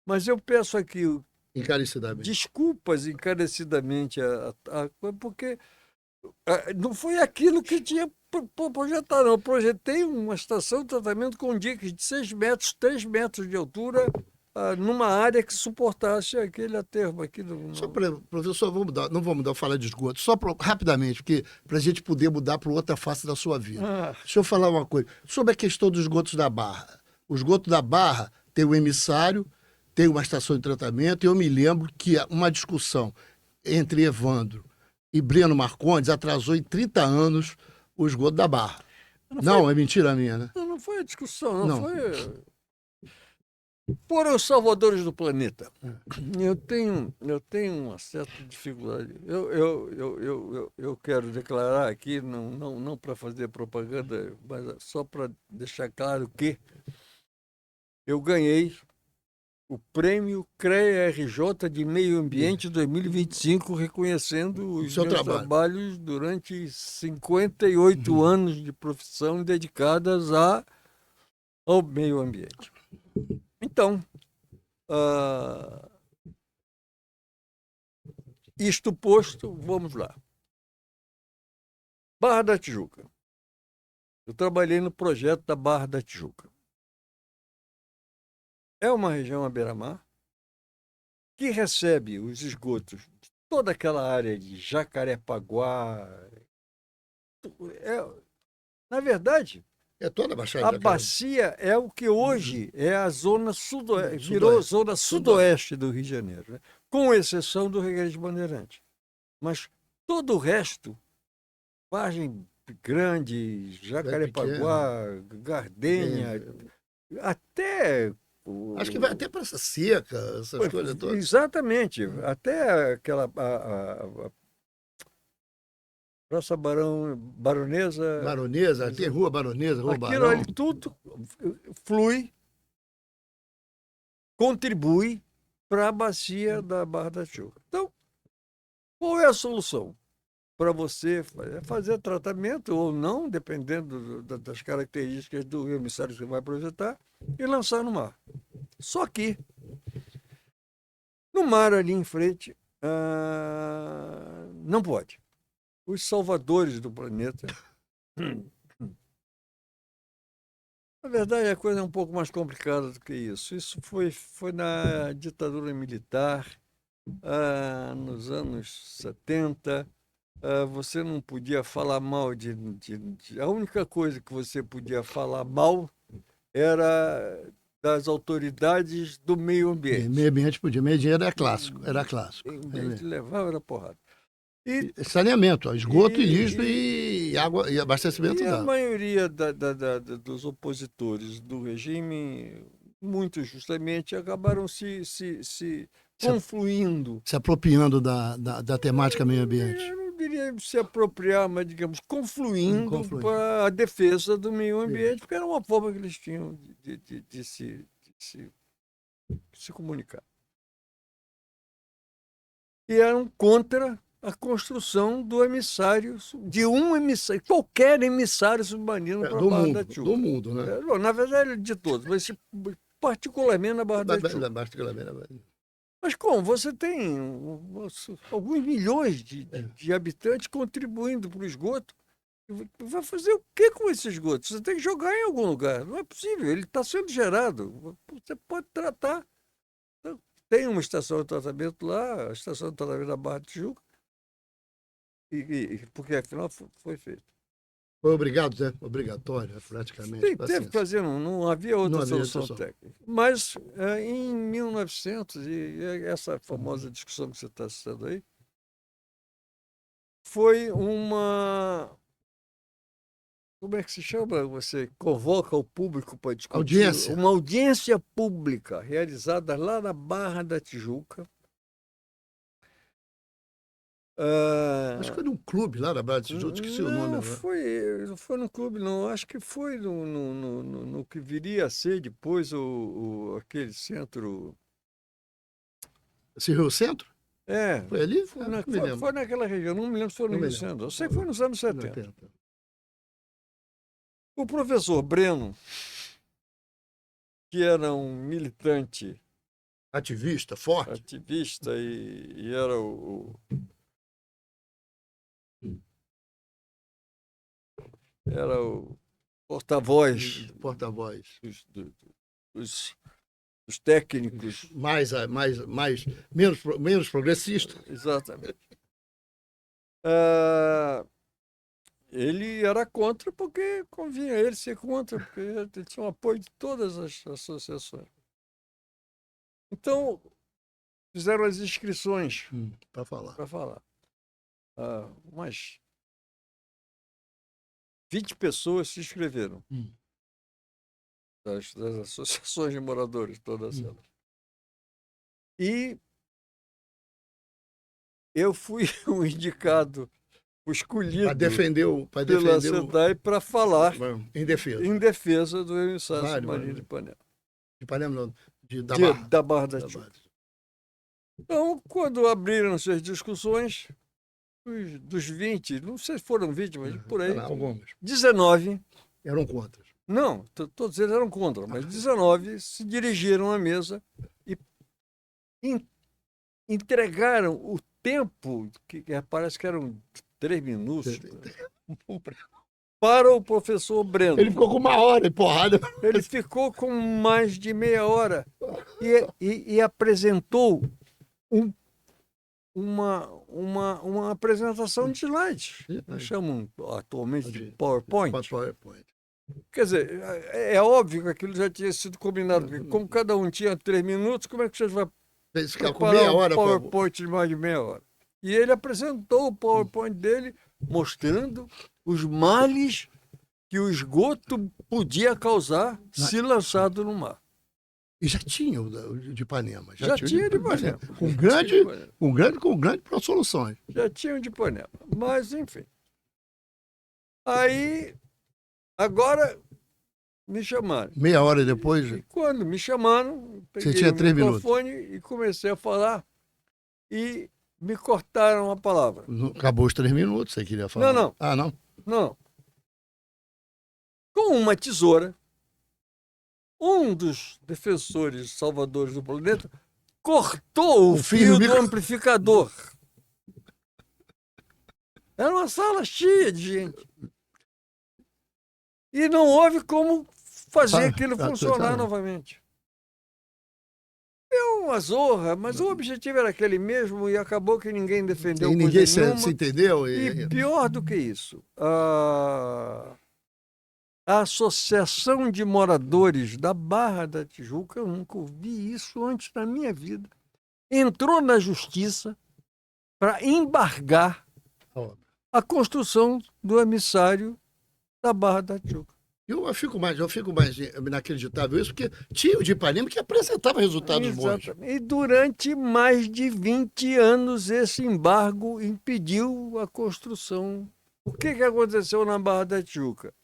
Mas eu peço aqui
encarecidamente
desculpas encarecidamente, porque não foi aquilo que tinha projetado. Eu projetei uma estação de tratamento com diques de 6 metros, 3 metros de altura, numa área que suportasse aquele aterro.
Professor, não vamos mudar, falar de esgoto, só rapidamente, para a gente poder mudar para outra face da sua vida. Deixa eu falar uma coisa. Sobre a questão dos esgotos da Barra. O esgoto da Barra tem o emissário, tem uma estação de tratamento, e eu me lembro que uma discussão entre Evandro e Breno Marcondes atrasou em 30 anos o esgoto da Barra. Não, é mentira minha, né?
Não foi a discussão, não. Foi... Foram os salvadores do planeta. Eu tenho uma certa dificuldade. Eu quero declarar aqui, não para fazer propaganda, mas só para deixar claro que eu ganhei o prêmio CREA-RJ de Meio Ambiente 2025, reconhecendo os
seu
meus
trabalho.
trabalhos durante 58 anos de profissão dedicadas ao meio ambiente. Então, ah, isto posto, vamos lá. Barra da Tijuca. Eu trabalhei no projeto da Barra da Tijuca. É uma região à beira-mar que recebe os esgotos de toda aquela área de Jacarepaguá. Na verdade,
É toda a Baixada
a
de Jacaré.
bacia é o que hoje é a zona sudoeste, virou
Sudoeste.
zona sudoeste do Rio de Janeiro, né? Com exceção do Regueiro de Bandeirantes. Mas todo o resto, Vargem Grande, Jacarepaguá, Gardenha, até
Acho que vai até Praça Seca, essas coisas todas.
exatamente, até aquela a Praça Baronesa,
Baronesa, tem Rua Baronesa, Rua
aquilo
Barão.
ali tudo flui, contribui para a bacia da Barra da Tijuca. Então, qual é a solução? Para você fazer tratamento ou não, dependendo das características do emissário que você vai projetar, e lançar no mar. Só que, no mar ali em frente, não pode. Os salvadores do planeta. Na verdade, a coisa é um pouco mais complicada do que isso. Isso foi na ditadura militar, nos anos 70. Você não podia falar mal a única coisa que você podia falar mal era das autoridades do meio ambiente.
Meio ambiente podia. Meio ambiente era clássico. Era clássico.
Em vez de levar, era porrada. E,
Saneamento, ó, esgoto e lixo
e,
e água e abastecimento
e a
da.
maioria dos opositores do regime, muito justamente, acabaram se confluindo.
Se apropriando da temática meio ambiente.
Eu não diria se apropriar, mas, digamos, confluindo
Confluindo.
para a defesa do meio ambiente, porque era uma forma que eles tinham de se comunicar. E eram contra a construção do emissário, de um emissário, qualquer emissário submarino para a Barra da Tijuca.
Do mundo, né?
Na verdade, de todos, mas particularmente na Barra da Tijuca. Mas como? Você tem alguns milhões de habitantes contribuindo para o esgoto. Vai fazer o que com esse esgoto? Você tem que jogar em algum lugar. Não é possível, ele está sendo gerado. Você pode tratar. Tem uma estação de tratamento lá, a estação de tratamento da Barra de Tijuca, porque afinal foi feito.
Foi obrigado, Zé? Obrigatório, praticamente.
Teve que fazer, não havia outra solução técnica. Mas em 1900, e essa famosa discussão que você está citando aí, foi uma... Como é que se chama? Você convoca o público para discutir.
Audiência.
Uma audiência pública realizada lá na Barra da Tijuca.
Acho que foi num clube lá da Barra da Tijuca, esqueci o nome agora.
Não foi no clube, não. Acho que foi no que viria a ser depois aquele centro.
Esse Rio Centro?
É.
Foi ali?
Foi naquela região, não me lembro se foi no Rio Centro. Eu sei que foi nos anos 70. O professor Breno, que era um militante.
Ativista, forte.
Ativista e era era o porta-voz dos técnicos.
Menos progressista.
Exatamente. Ele era contra porque convinha ele ser contra, porque ele tinha o apoio de todas as associações. Então, fizeram as inscrições
para falar.
Umas 20 pessoas se inscreveram. das associações de moradores, todas elas. E eu fui o indicado, o
Para
escolhido
defender
pela SEDAI para falar
em defesa.
em defesa do emissário
Vário,
submarino
vário.
de Ipanema.
De Ipanema, não, da Barra.
Da Barra da
Da
Tijuca.
Barra.
Então, quando abriram-se as discussões, dos 20, não sei se foram 20, mas por aí,
Não, algumas
19,
eram contra.
não, todos eles eram contra, mas 19 se dirigiram à mesa e entregaram o tempo, que parece que eram 3 minutos, para o professor Breno.
Ele ficou com 1 hora de porrada.
Ele ficou com mais de meia hora e apresentou uma apresentação de slides. Nós chamamos atualmente de PowerPoint. Quer dizer, é óbvio que aquilo já tinha sido combinado, porque como cada um tinha 3 minutos, como é que vocês vão
Ficar com
preparar
meia hora,
um PowerPoint de mais de meia hora? E ele apresentou o PowerPoint dele, mostrando os males que o esgoto podia causar se lançado no mar.
E já tinha o de Ipanema.
Já tinha de Ipanema.
Com grande soluções.
Já tinha o de Ipanema. Mas, enfim. Aí, agora, me chamaram.
Meia hora depois.
E quando me chamaram, peguei
tinha
o
3
microfone e comecei a falar. E me cortaram a palavra.
Acabou os 3 minutos, você queria falar.
Não.
Ah, não?
Não. Com uma tesoura, um dos defensores salvadores do planeta cortou o fio do amplificador. Era uma sala cheia de gente. E não houve como fazer aquilo funcionar novamente. É uma zorra, mas o objetivo era aquele mesmo e acabou que ninguém defendeu
e ninguém
coisa nenhuma.
se entendeu.
E pior do que isso, a Associação de Moradores da Barra da Tijuca, eu nunca ouvi isso antes na minha vida, entrou na justiça para embargar a construção do emissário da Barra da Tijuca.
Eu fico mais inacreditável isso, porque tinha o de Ipanema que apresentava resultados bons.
E durante mais de 20 anos esse embargo impediu a construção. O que aconteceu na Barra da Tijuca?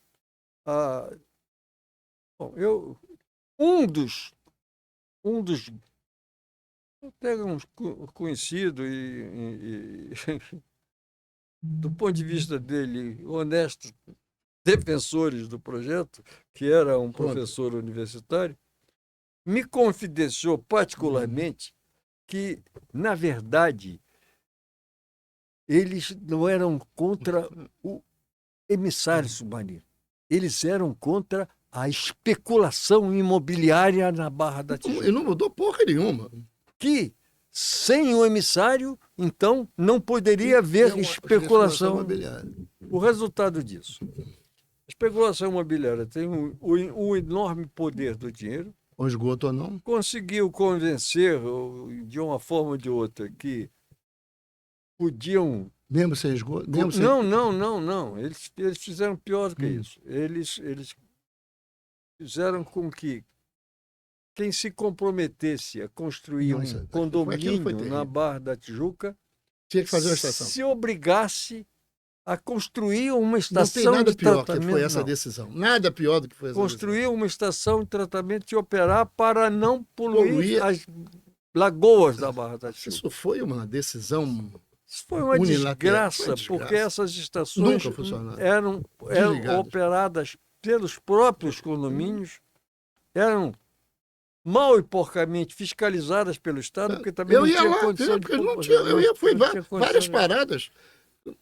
Um dos pega um conhecido e do ponto de vista dele, honesto, defensores do projeto, que era um professor universitário, me confidenciou particularmente que, na verdade, eles não eram contra o emissário submarino. Eles eram contra a especulação imobiliária na Barra da Tijuca.
E não mudou porra nenhuma.
Que, sem o emissário, então, não poderia haver especulação imobiliária. O resultado disso. A especulação imobiliária tem um enorme poder do dinheiro.
O esgoto ou não.
Conseguiu convencer, de uma forma ou de outra, que podiam...
Mesmo sem esgoto?
Não. Eles fizeram pior do que isso. Eles fizeram com que quem se comprometesse a construir um condomínio na Barra da Tijuca
tinha que fazer uma estação.
Se obrigasse a construir uma estação
não tem nada
de
pior
tratamento.
que foi essa decisão. Nada pior do que foi essa
construir
decisão.
Uma estação de tratamento e operar para não poluir as lagoas da Barra da Tijuca.
Isso foi uma decisão...
Isso foi uma desgraça, porque essas estações eram operadas pelos próprios condomínios, eram mal e porcamente fiscalizadas pelo Estado, porque também não tinha condição de...
Eu fui várias paradas.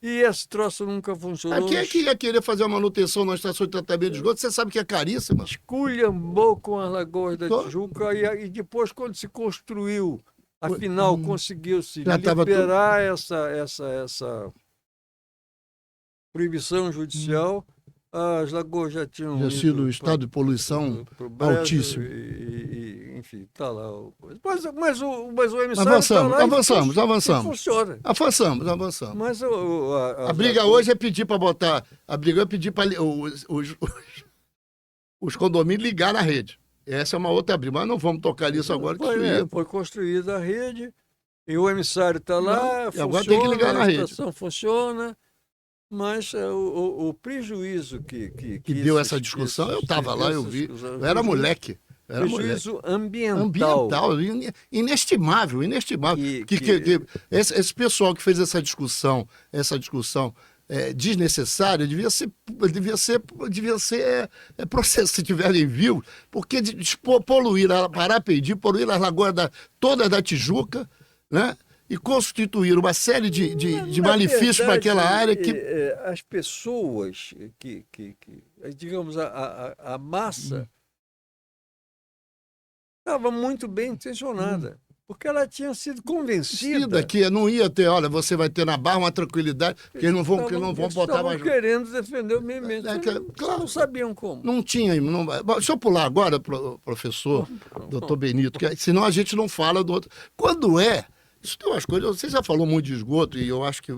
E esse troço nunca funcionou.
Quem é que ia querer fazer a manutenção na estação de tratamento de esgoto? Você sabe que é caríssima.
Esculhambou com as lagoas da Tijuca e depois, quando se construiu, afinal, conseguiu-se liberar essa proibição judicial, as lagoas já tinham
sido um estado de poluição altíssimo.
Enfim, está lá. Mas o emissário
avançamos.
Funciona.
Avançamos.
Mas
a briga hoje é pedir para botar... A briga é pedir para os condomínios ligar na rede. Essa é uma outra briga, mas não vamos tocar nisso agora.
Foi construída a rede, e o emissário está lá,
e agora tem que ligar na rede.
A estação funciona, mas o prejuízo que
deu essa discussão, eu estava lá, eu vi, eu era moleque.
Prejuízo ambiental.
Inestimável. Esse pessoal que fez essa discussão desnecessária, devia ser processo se tiverem views, porque poluir a Parapeidi, poluir as lagoas todas da Tijuca, né? E constituir uma série de malefícios para aquela área que...
As pessoas, digamos, a massa... estava muito bem intencionada, porque ela tinha sido convencida
que não ia ter, olha, você vai ter na Barra uma tranquilidade, que eles não vão botar mais...
querendo defender o meio ambiente, claro, não sabiam como.
Não tinha... Deixa eu pular agora, professor, doutor Benito, que senão a gente não fala do outro. Quando isso tem umas coisas, você já falou muito de esgoto, e eu acho que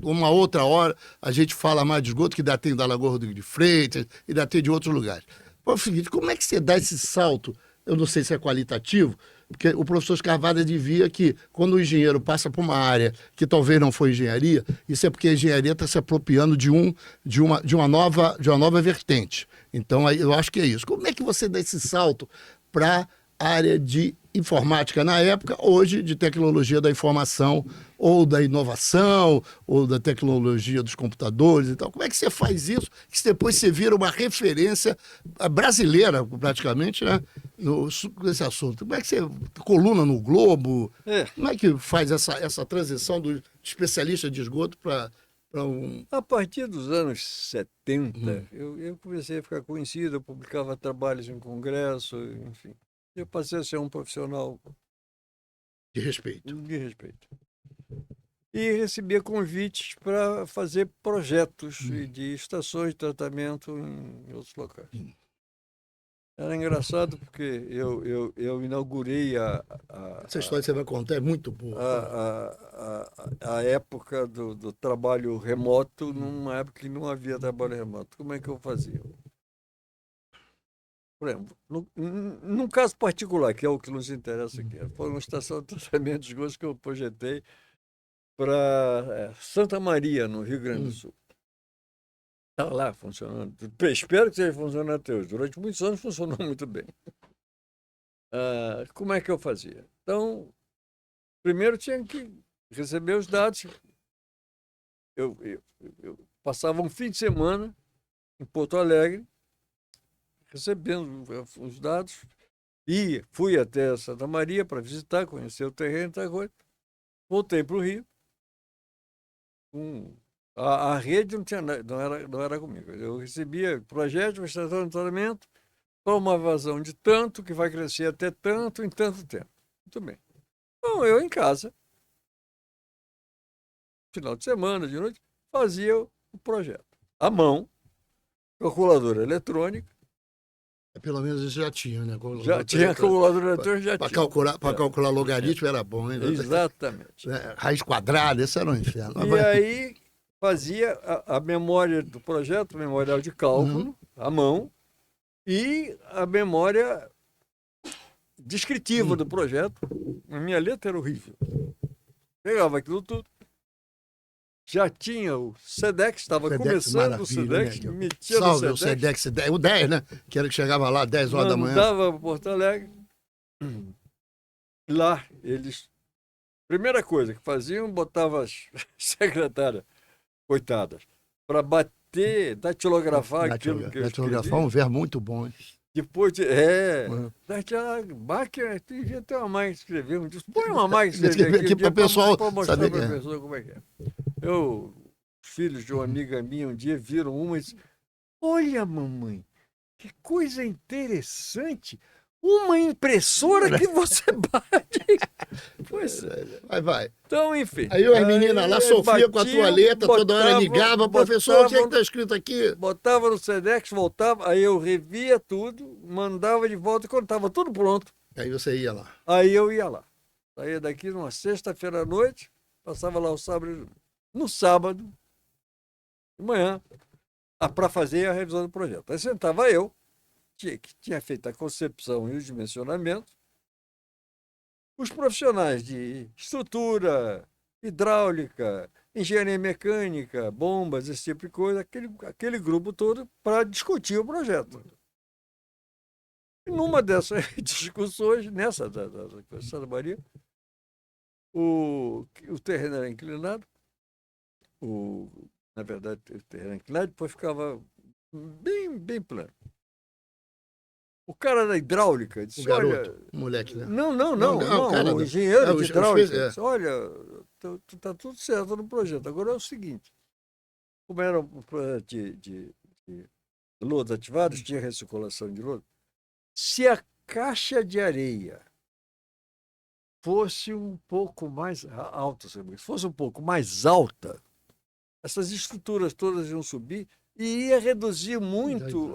uma outra hora a gente fala mais de esgoto, que ainda tem da Lagoa Rodrigo de Freitas, e ainda tem de outros lugares. É o seguinte, como é que você dá esse salto? Eu não sei se é qualitativo, porque o professor Scarvada dizia que quando o engenheiro passa por uma área que talvez não foi engenharia, isso é porque a engenharia está se apropriando de uma nova vertente. Então, aí, eu acho que é isso. Como é que você dá esse salto para a área de informática na época, hoje de tecnologia da informação, ou da inovação, ou da tecnologia dos computadores e tal? Como é que você faz isso, que depois você vira uma referência brasileira, praticamente, né, nesse assunto? Como é que você... coluna no Globo? Como é que faz essa transição do especialista de esgoto para um...
A partir dos anos 70, eu comecei a ficar conhecido, eu publicava trabalhos em congresso, enfim. Eu passei a ser um profissional
de respeito.
E recebia convites para fazer projetos de estações de tratamento em outros locais. Era engraçado porque eu inaugurei
essa história que você vai contar é muito boa.
A época do trabalho remoto, numa época que não havia trabalho remoto. Como é que eu fazia? Por exemplo, num caso particular, que é o que nos interessa aqui, foi uma estação de tratamento de esgoto que eu projetei para Santa Maria, no Rio Grande do Sul. Estava lá funcionando. Espero que esteja funcionando até hoje. Durante muitos anos funcionou muito bem. Como é que eu fazia? Então, primeiro tinha que receber os dados. Eu passava um fim de semana em Porto Alegre, recebendo os dados, e fui até Santa Maria para visitar, conhecer o terreno, voltei para o Rio. A rede não era comigo. Eu recebia projeto de estação de tratamento para uma vazão de tanto, que vai crescer até tanto, em tanto tempo. Muito bem. Então, eu em casa, final de semana, de noite, fazia o projeto. À mão, calculadora eletrônica.
Pelo menos isso já tinha, né?
Já tinha calculadora eletrônica,
Para calcular logaritmo era bom, hein?
Exatamente.
Raiz quadrada, isso era um inferno.
E aí fazia a memória do projeto, o memorial de cálculo, à mão, e a memória descritiva do projeto. A minha letra era horrível. Pegava aquilo tudo. Já tinha o SEDEX, estava começando o SEDEX,
né?
metia
Salve,
no SEDEX.
o SEDEX, o 10, né? Que era que chegava lá 10 horas da manhã.
Mandava para Porto Alegre. Lá, eles... Primeira coisa que faziam, botavam as secretárias, coitadas, para bater, datilografar aquilo que eu escrevi.
Datilografar é um verbo muito bom, hein?
Depois de... máquina, devia ter uma máquina de escrever. Põe uma máquina de escrever
aqui para o pessoal
mostrar
saber.
Para a pessoa como é que é. Os filhos de uma amiga minha um dia viram uma e disse: olha, mamãe, que coisa interessante. Uma impressora que você bate. Pois é.
Vai.
Então, enfim.
Aí as meninas lá sofriam com a tua letra, toda hora ligava, professor, o que é que está escrito aqui?
Botava no SEDEX, voltava, aí eu revia tudo, mandava de volta e quando estava tudo pronto.
Aí você ia lá.
Aí eu ia lá. Saía daqui numa sexta-feira à noite, passava lá o sábado. No sábado, de manhã, para fazer a revisão do projeto. Aí sentava eu, que tinha feito a concepção e o dimensionamento, os profissionais de estrutura, hidráulica, engenharia mecânica, bombas, esse tipo de coisa, aquele grupo todo para discutir o projeto. E numa dessas discussões, nessa da Santa Maria, o terreno era inclinado, na verdade, o terreno era inclinado, depois ficava bem plano. O cara da hidráulica disse,
O garoto,
olha...
o moleque, né?
Não,
o cara
o engenheiro de
os
hidráulica
fez-
disse, olha, tá tudo certo no projeto. Agora é o seguinte, como era um projeto de lodos ativados, tinha recirculação de lodo, se a caixa de areia fosse um pouco mais alta, fosse um pouco mais alta, essas estruturas todas iam subir e ia reduzir muito,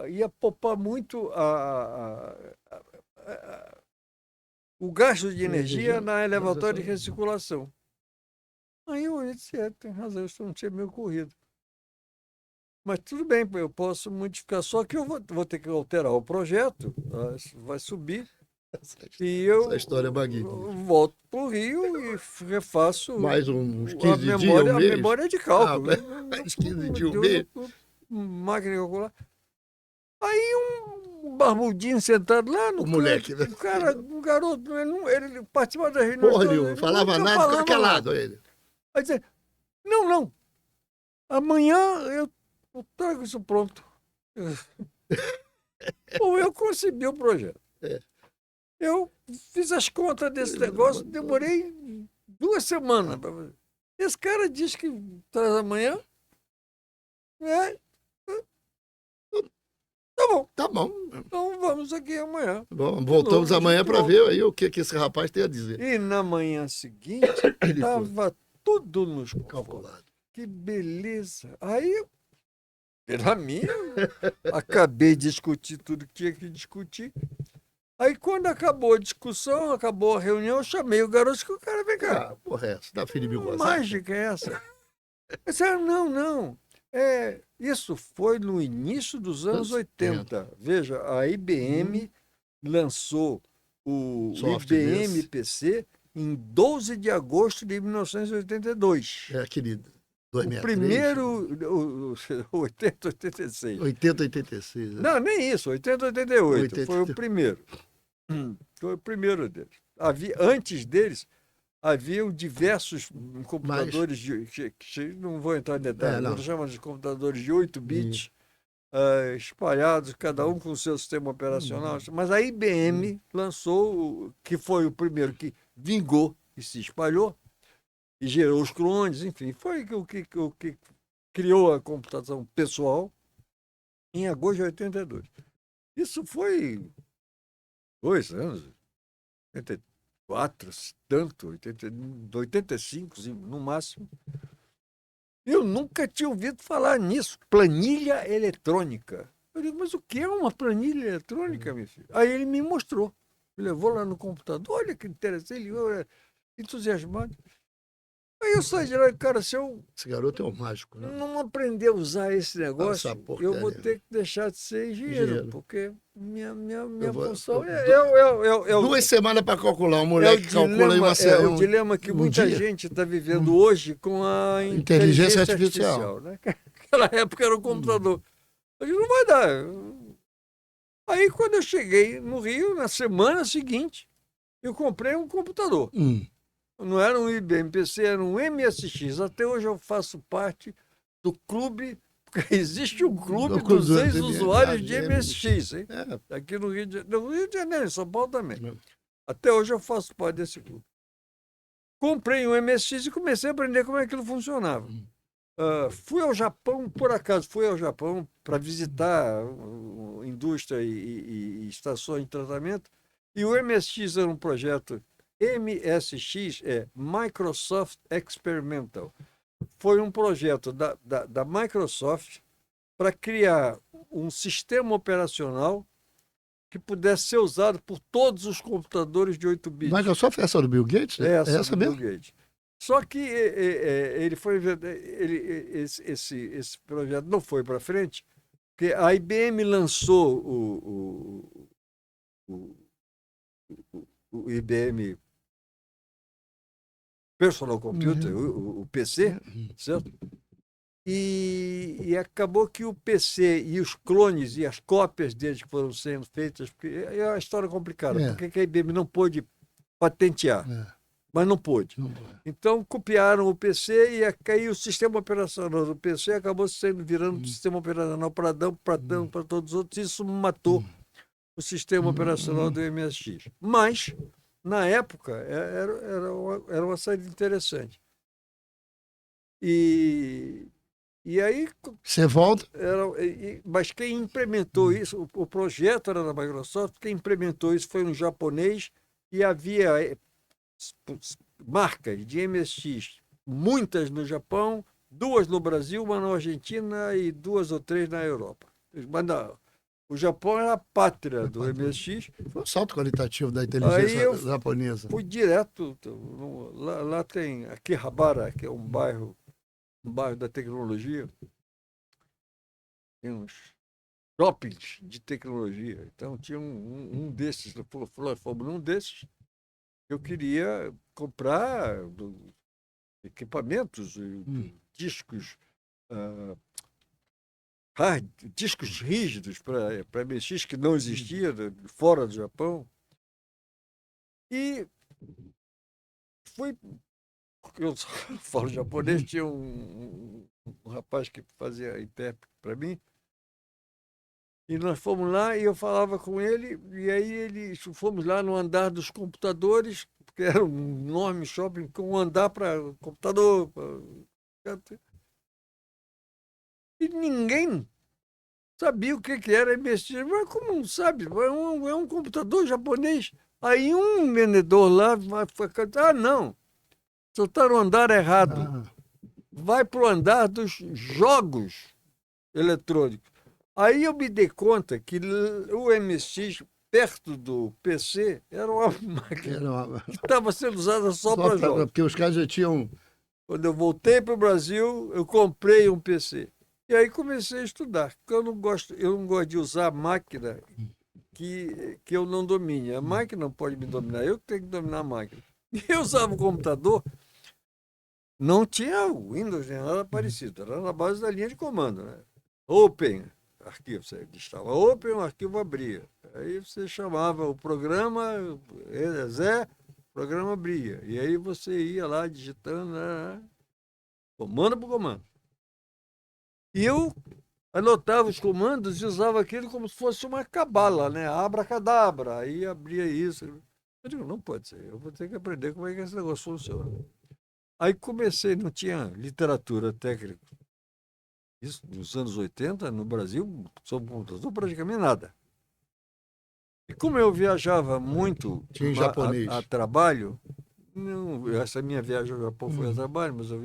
ia poupar muito o gasto de energia na elevatória de recirculação. Aí eu disse, tem razão, isso não tinha me ocorrido. Mas tudo bem, eu posso modificar, só que eu vou ter que alterar o projeto, vai subir, e eu
Essa história é magnífica.
volto para o Rio e refaço
Mais uns
a
15 dias,
memória,
um
a
mês.
memória de cálculo.
Mais 15 dias, um mês.
Máquina de calcular. Aí um barbudinho sentado lá no
O moleque, né?
um garoto, ele participava da reunião.
Porra nenhuma, não falava nada, ficava calado ele.
Aí dizer, não, amanhã eu trago isso pronto. Ou eu concebi o projeto. Eu fiz as contas desse negócio, demorei 2 semanas para fazer. Esse cara diz que traz amanhã. Tá bom.
Tá bom.
Então vamos aqui amanhã.
Bom, voltamos amanhã para ver aí o que esse rapaz tem a dizer.
E na manhã seguinte, estava tudo nos
Calculado.
Que beleza. Aí, pela minha, acabei de discutir tudo que tinha que discutir. Aí, quando acabou a discussão, acabou a reunião, eu chamei o garoto e o cara, vem cá.
Porra, essa dá filho de
Que mágica é essa? Eu disse, não. Isso foi no início dos anos 80. Veja, a IBM lançou o IBM PC em 12 de agosto de 1982.
É aquele 2003.
O primeiro, 80, 86.
80, 86. Né?
Não, nem isso, 80, 88. Foi o primeiro. Foi o primeiro deles. Antes deles, haviam diversos computadores não vou entrar em detalhes, nós chamamos de computadores de 8 bits, espalhados, cada um com o seu sistema operacional. Mas a IBM lançou, que foi o primeiro que vingou e se espalhou, e gerou os clones, enfim, foi o que criou a computação pessoal em agosto de 82. Isso foi 2 anos, 84, tanto, 85 no máximo. Eu nunca tinha ouvido falar nisso, planilha eletrônica. Eu digo, mas o que é uma planilha eletrônica, meu filho? Aí ele me mostrou, me levou lá no computador, olha que interessante, ele entusiasmado. Aí eu saí de lá, cara, se eu
Esse garoto é um mágico, né?
não aprender a usar esse negócio, eu vou ter que deixar de ser engenheiro. Porque minha função é
2 semanas para calcular, um moleque calcula em uma semana.
É o dilema que muita gente está vivendo hoje com a inteligência artificial. Né? Naquela época era o computador. Hoje não vai dar. Aí quando eu cheguei no Rio, na semana seguinte, eu comprei um computador. Não era um IBM PC, era um MSX. Até hoje eu faço parte do clube, porque existe um clube dos ex-usuários de MSX, hein? Aqui no Rio de Janeiro, em São Paulo também. Até hoje eu faço parte desse clube. Comprei um MSX e comecei a aprender como aquilo funcionava. Fui ao Japão, por acaso, para visitar indústria e estações de tratamento, e o MSX era um projeto. MSX é Microsoft Experimental. Foi um projeto da Microsoft para criar um sistema operacional que pudesse ser usado por todos os computadores de 8 bits.
Microsoft é essa do Bill Gates?
É essa
mesmo?
Bill Gates. Só que esse projeto não foi para frente Porque a IBM lançou o IBM Personal Computer, o PC, certo? E acabou que o PC e os clones e as cópias deles que foram sendo feitas, porque é uma história complicada, porque que a IBM não pôde patentear, mas não pôde. Então copiaram o PC e aí o sistema operacional do PC acabou virando sistema operacional para todos os outros. Isso matou o sistema operacional do MSX. Mas, na época, era uma saída interessante. E aí.
Você volta?
Mas quem implementou isso, o projeto era da Microsoft, quem implementou isso foi um japonês e havia marcas de MSX, muitas no Japão, 2 no Brasil, uma na Argentina e 2 ou 3 na Europa. Mas não, o Japão era a pátria do MSX.
Foi um salto qualitativo da inteligência japonesa.
Fui direto. Lá tem Akihabara, que é um bairro da tecnologia. Tem uns shoppings de tecnologia. Então tinha um desses, fomos num desses. Eu queria comprar equipamentos, discos, discos rígidos para MSX que não existia fora do Japão. E fui, porque eu falo japonês, tinha um rapaz que fazia intérprete para mim. E nós fomos lá e eu falava com ele, e aí fomos lá no andar dos computadores, porque era um enorme shopping com um andar para computador. E ninguém sabia o que era MSX. Mas como não sabe? É um computador japonês. Aí um vendedor lá foi cantar, não, você está no andar errado. Vai para o andar dos jogos eletrônicos. Aí eu me dei conta que o MSX, perto do PC, era uma máquina que estava sendo usada só para jogos.
Porque os caras já tinham...
Quando eu voltei para o Brasil, eu comprei um PC. E aí comecei a estudar. Porque eu não gosto de usar máquina que eu não domine. A máquina não pode me dominar, eu que tenho que dominar a máquina. E eu usava o computador, não tinha Windows nem nada parecido, era na base da linha de comando, né? Open, arquivo, você digitava Open, o arquivo abria. Aí você chamava o programa, Zé, o programa abria. E aí você ia lá digitando, comando por comando. E eu anotava os comandos e usava aquilo como se fosse uma cabala, né? Abracadabra. Aí abria isso. Eu digo, não pode ser, eu vou ter que aprender como é que esse negócio funciona. Aí comecei, não tinha literatura técnica. Isso, nos anos 80, no Brasil, sobre computador, praticamente nada. E como eu viajava muito a trabalho, não, essa minha viagem ao Japão foi a trabalho, mas eu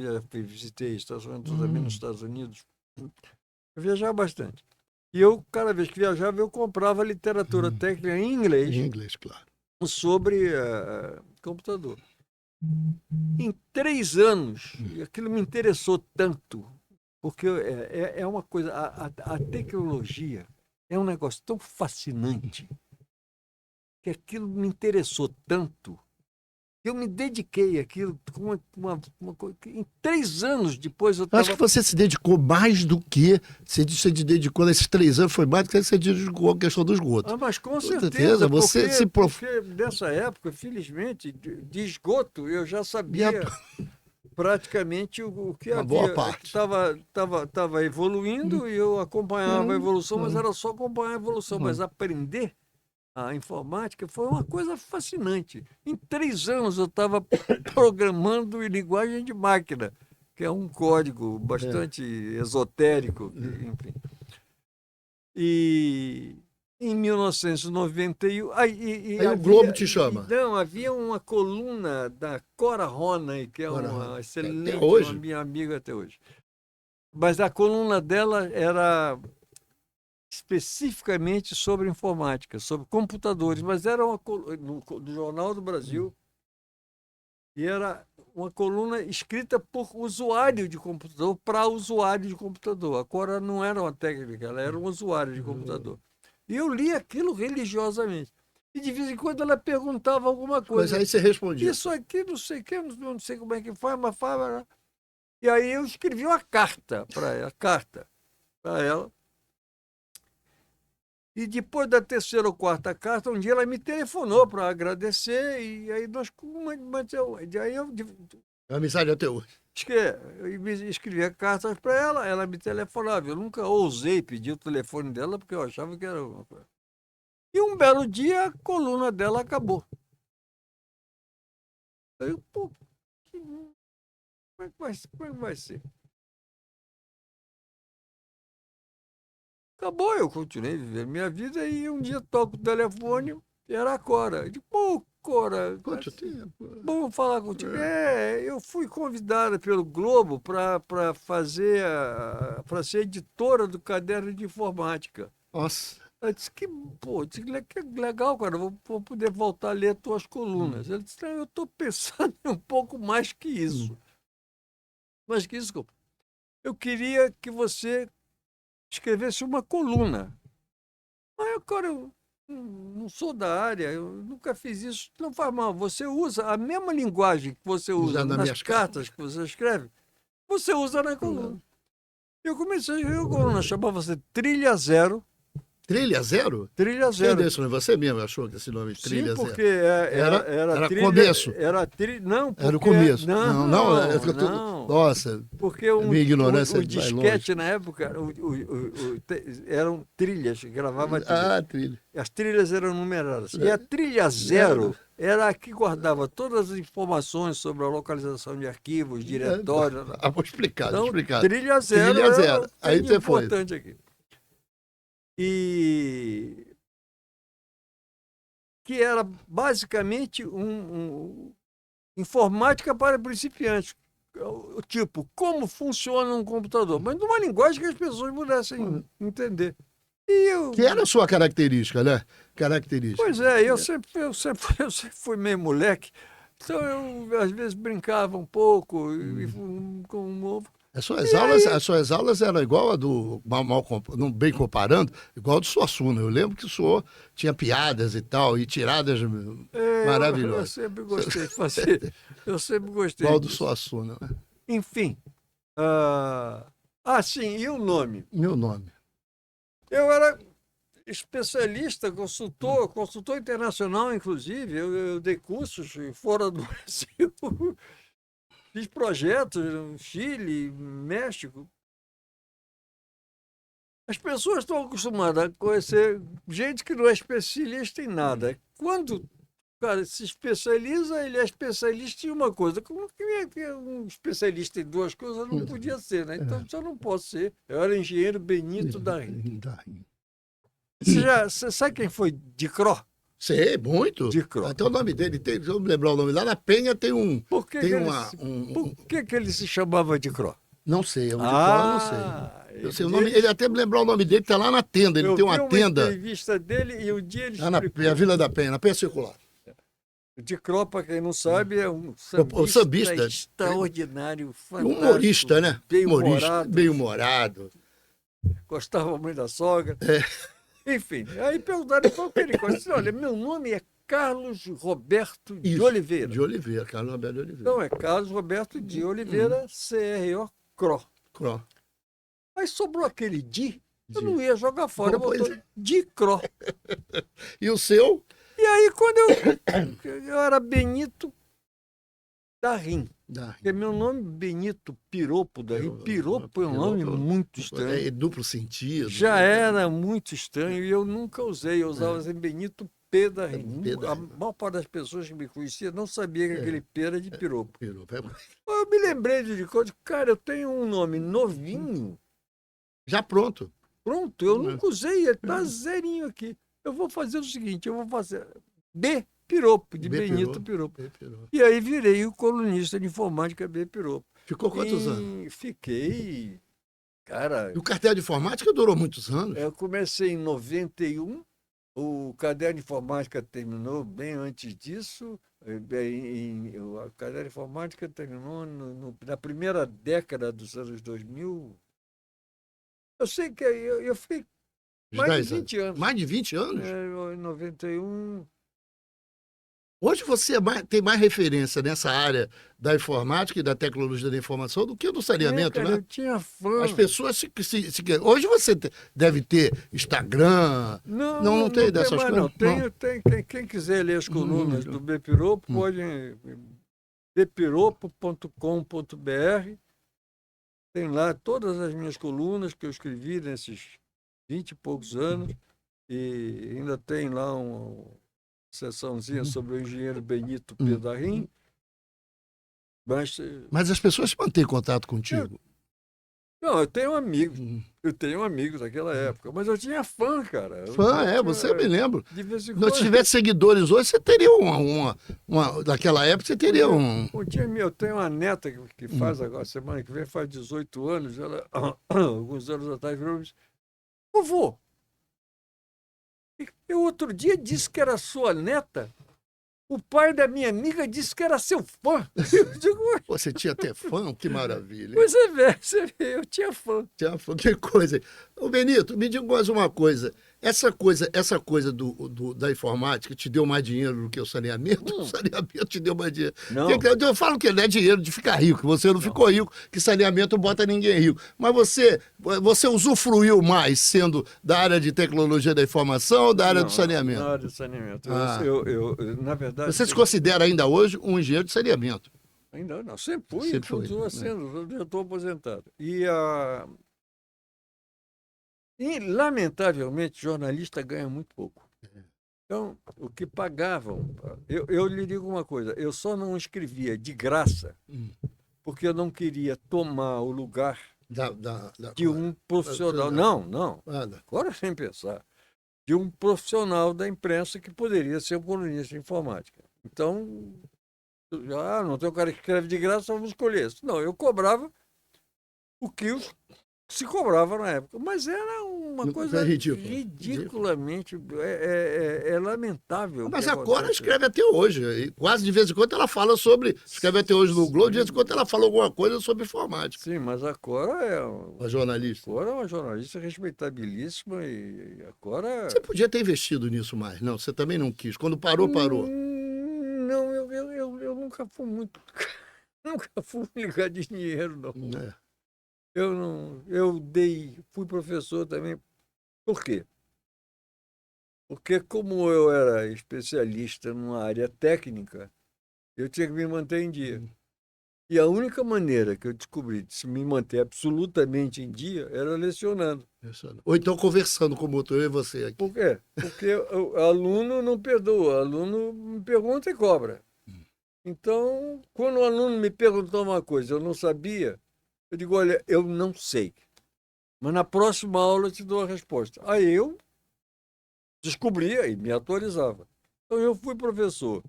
visitei Estados Unidos, também nos Estados Unidos. Eu viajava bastante. E eu, cada vez que viajava, eu comprava literatura técnica em inglês.
Em inglês, claro.
Sobre computador. Em 3 anos, aquilo me interessou tanto, porque é uma coisa, a tecnologia é um negócio tão fascinante, que aquilo me interessou tanto, que eu me dediquei àquilo com uma coisa. Em 3 anos depois eu
Acho que você se dedicou mais do que você dedicou nesses 3 anos, foi mais do que você dedicou à questão do esgoto.
Mas com certeza,
você
porque nessa época, felizmente, de esgoto, eu já sabia praticamente o que
uma
havia.
Boa parte.
Estava evoluindo e eu acompanhava a evolução, mas era só acompanhar a evolução, mas aprender a informática foi uma coisa fascinante. Em 3 anos eu estava programando em linguagem de máquina, que é um código bastante esotérico, enfim. E em 1991... Aí
o Globo te chama.
Não, havia uma coluna da Cora Ronay, que é uma excelente, uma minha amiga até hoje. Mas a coluna dela era especificamente sobre informática, sobre computadores, mas era no Jornal do Brasil, e era uma coluna escrita por usuário de computador para usuário de computador. A Cora não era uma técnica, ela era um usuário de computador. E eu li aquilo religiosamente. E de vez em quando ela perguntava alguma
Mas
coisa.
aí você respondia.
Isso aqui, não sei o que, não sei como é que faz, mas faz. E aí eu escrevi uma carta para ela. E depois da terceira ou quarta carta, um dia ela me telefonou para agradecer, e aí nós. Aí eu
A amizade até hoje.
escrevia cartas para ela, ela me telefonava. Eu nunca ousei pedir o telefone dela, porque eu achava que era uma coisa. E um belo dia a coluna dela acabou. Aí eu, pô, como é que vai ser? Acabou, eu continuei vivendo minha vida e um dia toco o telefone, era a Cora. Eu digo, pô, Cora,
Quanto tempo?
bom falar contigo. Eu fui convidada pelo Globo para fazer, para ser editora do Caderno de Informática.
Nossa.
Eu disse que, pô, disse que legal, cara, vou poder voltar a ler tuas colunas. Ele disse, não, eu estou pensando em um pouco mais que isso. Mais que isso, eu queria que você escrevesse uma coluna. Aí, cara, eu não sou da área, eu nunca fiz isso. Não faz mal, você usa a mesma linguagem que você usa
Já nas
nas
minhas
cartas que você escreve, você usa na coluna. Eu comecei a escrever a coluna, chamava-se Trilha Zero.
Trilha Zero?
Trilha
Quem
Zero.
deu esse nome? Você mesmo achou que esse nome Trilha
Sim, porque
Zero?
era
Era
trilha,
começo.
não, porque,
Era o começo.
Não, não.
Nossa,
Porque
minha ignorância
o
vai
disquete
longe.
na época eram trilhas, gravava trilha.
Ah, trilha.
As trilhas eram numeradas. E a trilha zero era a que guardava todas as informações sobre a localização de arquivos, diretórios.
Ah, vou explicar,
Então,
explicar.
trilha zero
Trilha Zero.
é
Aí você foi.
importante aqui. E que era basicamente informática para principiantes. Tipo, como funciona um computador, mas numa linguagem que as pessoas pudessem entender.
Que era a sua característica, né? Característica.
Pois é, eu sempre fui meio moleque, então eu às vezes brincava um pouco com um novo.
As suas aulas eram igual a do, não bem comparando, igual a do Suassuna. Eu lembro que o senhor tinha piadas e tal, e tiradas
Eu
maravilhosas.
sempre gostei de fazer. Eu sempre gostei
Igual do
disso.
Suassuna.
Enfim. Sim, e o nome?
Meu nome.
Eu era especialista, consultor internacional, inclusive. Eu dei cursos fora do Brasil. Fiz projetos no Chile, México. As pessoas estão acostumadas a conhecer gente que não é especialista em nada. Quando o cara se especializa, ele é especialista em uma coisa. Como que um especialista em duas coisas não podia ser, né? Então, eu não posso ser. Eu era engenheiro Benito da Rim. Você sabe quem foi Dicró?
Sei, muito.
Dicró.
Até o nome dele, se eu me lembrar o nome, lá na Penha tem um...
Por que ele se chamava Dicró?
Não sei, é um de fora, não sei. Eu sei o nome,
ele
ele até me lembrar o nome dele, que tá lá na tenda, ele tem uma tenda.
Eu vi uma entrevista dele e um dia ele
Lá na Vila da Penha, na Penha Circular.
O Dicró, para quem não sabe, é um
sambista
extraordinário, fantástico.
Humorista, né?
Bem-humorado. Gostava muito da sogra. Enfim, aí perguntaram qual que ele conhece. Olha, meu nome é Carlos Roberto de Oliveira.
De Oliveira, Carlos Roberto de Oliveira.
Então é Carlos Roberto de Oliveira, CRO. Cro. Aí sobrou aquele eu não ia jogar fora, eu botou Dicró.
E o seu?
E aí, quando eu era Benito da Rim. Porque meu nome Benito Piropo da Rim. Piropo é um nome muito estranho.
É duplo sentido.
Já era muito estranho e eu nunca usei. Eu usava assim, Benito P da Rim. A maior parte das pessoas que me conheciam não sabia que aquele P era de Piropo. Eu me lembrei de coisa. Cara, eu tenho um nome novinho.
Já pronto.
Pronto, eu nunca usei. Ele tá zerinho aqui. Eu vou fazer o seguinte, eu vou fazer B. Piropo, de Benito Piropo. E aí virei o colunista de informática B. Piropo.
Ficou quantos anos?
Fiquei, cara...
E o cartel de informática durou muitos anos?
Eu comecei em 91, O caderno de informática terminou bem antes disso. O caderno de informática terminou na primeira década dos anos 2000. Eu sei que eu fiquei
Uns
mais de
10 anos.
20 anos.
Mais de 20 anos?
Em 91.
Hoje você tem mais referência nessa área da informática e da tecnologia da informação do que do saneamento,
Cara,
né?
eu tinha fã.
As pessoas hoje você deve ter Instagram. Não tem dessas
mais,
coisas.
não. Tem, quem quiser ler as colunas do Bepiropo, pode bepiropo.com.br. Tem lá todas as minhas colunas que eu escrevi nesses 20 e poucos anos. E ainda tem lá uma seçãozinha sobre o engenheiro Benito Pedarim.
Mas as pessoas mantêm contato contigo.
Não, eu tenho amigos daquela época, mas eu tinha fã, cara.
Você me lembro.
De vez em
Se
quando.
não tivesse seguidores hoje, você teria daquela época, você teria um...
Eu tenho uma neta que faz agora, semana que vem, faz 18 anos, ela, alguns anos atrás, virou e disse: vovô, eu outro dia disse que era sua neta. O pai da minha amiga disse que era seu fã. Eu digo:
Você tinha até fã? Que maravilha.
Pois é, velho, eu tinha fã.
Que coisa. Ô Benito, me diga mais uma coisa. Essa coisa da informática te deu mais dinheiro do que o saneamento? O saneamento te deu mais dinheiro.
Não.
Eu falo que não é dinheiro de ficar rico, você não ficou rico, que saneamento bota ninguém rico. Mas você usufruiu mais sendo da área de tecnologia da informação ou da área do saneamento?
Na área do saneamento. Na verdade...
Você se considera ainda hoje um engenheiro de saneamento?
Ainda não, sempre fui.
Sempre foi.
Continua sendo, eu estou aposentado. E, lamentavelmente, jornalista ganha muito pouco. Então, o que pagavam... Eu lhe digo uma coisa, eu só não escrevia de graça porque eu não queria tomar o lugar de um profissional. Não. Agora, sem pensar. De um profissional da imprensa que poderia ser um colunista de informática. Então, não tem um cara que escreve de graça, vamos escolher isso. Não, eu cobrava o que se cobrava na época. Mas era uma coisa ridiculamente... É lamentável.
Mas a Cora escreve até hoje. E quase de vez em quando ela fala sobre... Escreve até hoje no Globo, de vez em quando ela fala alguma coisa sobre informática.
Sim, mas a Cora é...
Uma jornalista.
A Cora é uma jornalista respeitabilíssima e a Cora...
Você podia ter investido nisso mais. Não, você também não quis. Quando parou.
Não, eu nunca fui muito... Nunca fui ligar de dinheiro, não. Fui professor também. Por quê? Porque como eu era especialista numa área técnica, eu tinha que me manter em dia. E a única maneira que eu descobri de se me manter absolutamente em dia era lecionando.
Ou então conversando como eu e você aqui.
Por quê? Porque o aluno não perdoa, o aluno me pergunta e cobra. Então, quando o aluno me perguntou uma coisa, eu não sabia, eu digo: olha, eu não sei, mas na próxima aula eu te dou a resposta. Aí eu descobria e me atualizava. Então eu fui professor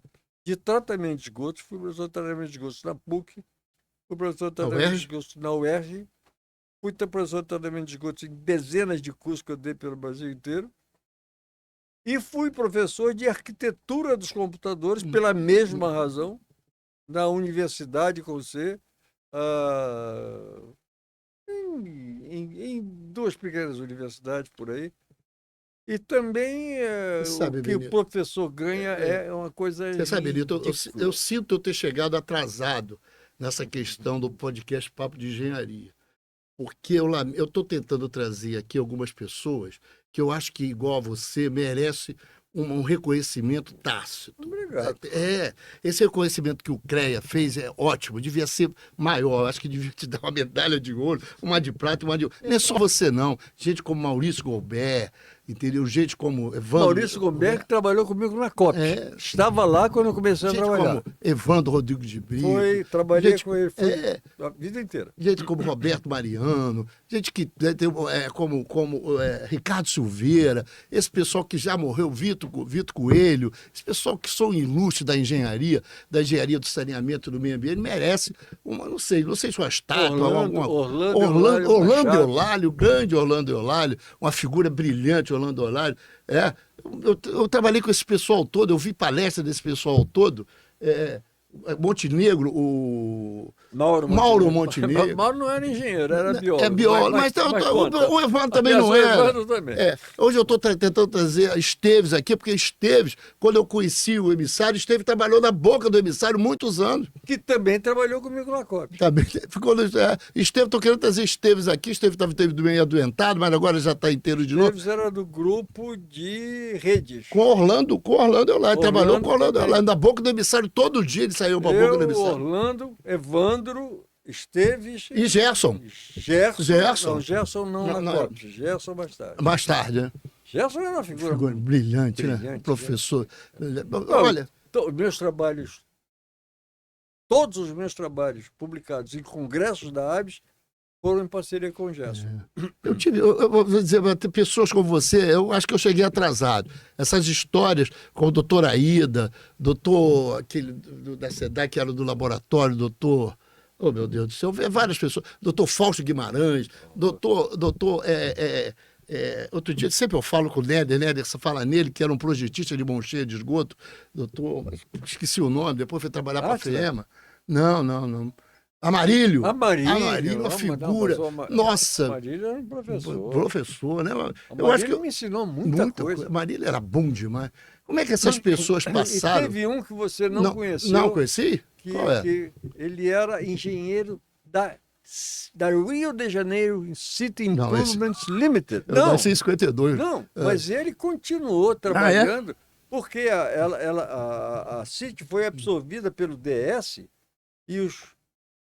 de tratamento de esgotos, fui professor de tratamento de esgotos na PUC, fui professor de tratamento de esgotos na UERJ, fui professor de tratamento de esgotos em dezenas de cursos que eu dei pelo Brasil inteiro, e fui professor de arquitetura dos computadores, pela mesma razão, na universidade com você, em duas pequenas universidades por aí. E também o que o professor ganha é uma coisa...
Você sabe, Benito, eu sinto eu ter chegado atrasado nessa questão do podcast Papo de Engenharia. Porque eu estou tentando trazer aqui algumas pessoas que eu acho que, igual a você, merece um reconhecimento tácito.
Obrigado.
Esse reconhecimento que o CREA fez é ótimo, devia ser maior. Acho que devia te dar uma medalha de ouro, uma de prata e uma de ouro. Não é só você, não. Gente como Maurício Goubert, entendeu? Gente como Evandro...
Maurício Goubert, que trabalhou comigo na COP. Estava lá quando eu comecei a trabalhar.
Gente como Evandro Rodrigues de Brito.
Trabalhei com ele a vida inteira.
Gente como Roberto Mariano, gente que como Ricardo Silveira, esse pessoal que já morreu, Vitor Coelho, esse pessoal que são ilustres da engenharia do saneamento do meio ambiente, merece não sei se uma estátua,
Orlando
Eulalio, o grande Orlando Eulalio, uma figura brilhante, Brilhante, Orlando Holari. Eu trabalhei com esse pessoal todo, eu vi palestra desse pessoal todo. Montenegro, o Mauro Montenegro.
Mauro não era engenheiro, era biólogo.
É biólogo, mas o Evandro também não era.
Evandro também.
Hoje eu estou tentando trazer Esteves aqui, porque Esteves, quando eu conheci o emissário, Esteves trabalhou na boca do emissário muitos anos.
Que também trabalhou comigo na COP.
Também, Esteves, estou querendo trazer Esteves aqui. Esteves esteve meio adoentado, mas agora já está inteiro de novo.
Esteves era do grupo de redes.
Com Orlando eu lá. Ele trabalhou com Orlando eu lá. Na boca do emissário, todo dia ele saiu para a boca do emissário.
Orlando, Evandro, Esteves
e Gerson.
Gerson não na COP. Gerson mais tarde.
Mais tarde, né?
Gerson era uma figura
brilhante, né? Professor. Olha,
todos os meus trabalhos publicados em congressos da ABS foram em parceria com o Gerson.
Eu vou dizer, pessoas como você, eu acho que eu cheguei atrasado. Essas histórias com o doutor Aida, doutor aquele da SEDAI, que era do laboratório, doutor... Oh, meu Deus do céu, várias pessoas. Doutor Fausto Guimarães, outro dia, sempre eu falo com o Néder, você fala nele, que era um projetista de mão cheia de esgoto. Esqueci o nome, depois foi trabalhar para a FEMA. Não. Amarílio, uma figura. Nossa.
Amarílio era um professor.
Professor, né?
Eu acho que me ensinou muita coisa.
Amarílio era bom demais. Como é que essas pessoas passaram?
E teve um que você não conheceu.
Não conheci?
Que ele era engenheiro da Rio de Janeiro City Improvements Limited.
Não, 52.
Não, mas ele continuou trabalhando, porque a City foi absorvida pelo DS e os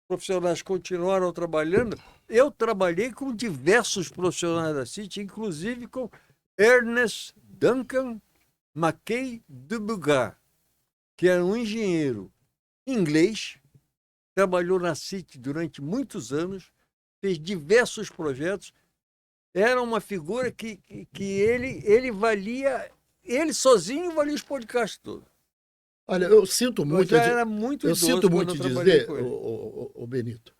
profissionais continuaram trabalhando. Eu trabalhei com diversos profissionais da City, inclusive com Ernest Duncan Mackay de Bugar, que era um engenheiro inglês, trabalhou na City durante muitos anos, fez diversos projetos. Era uma figura que ele valia, ele sozinho valia os podcasts todos.
Olha, eu sinto muito.
Era muito
eu sinto muito dizer, o Benito,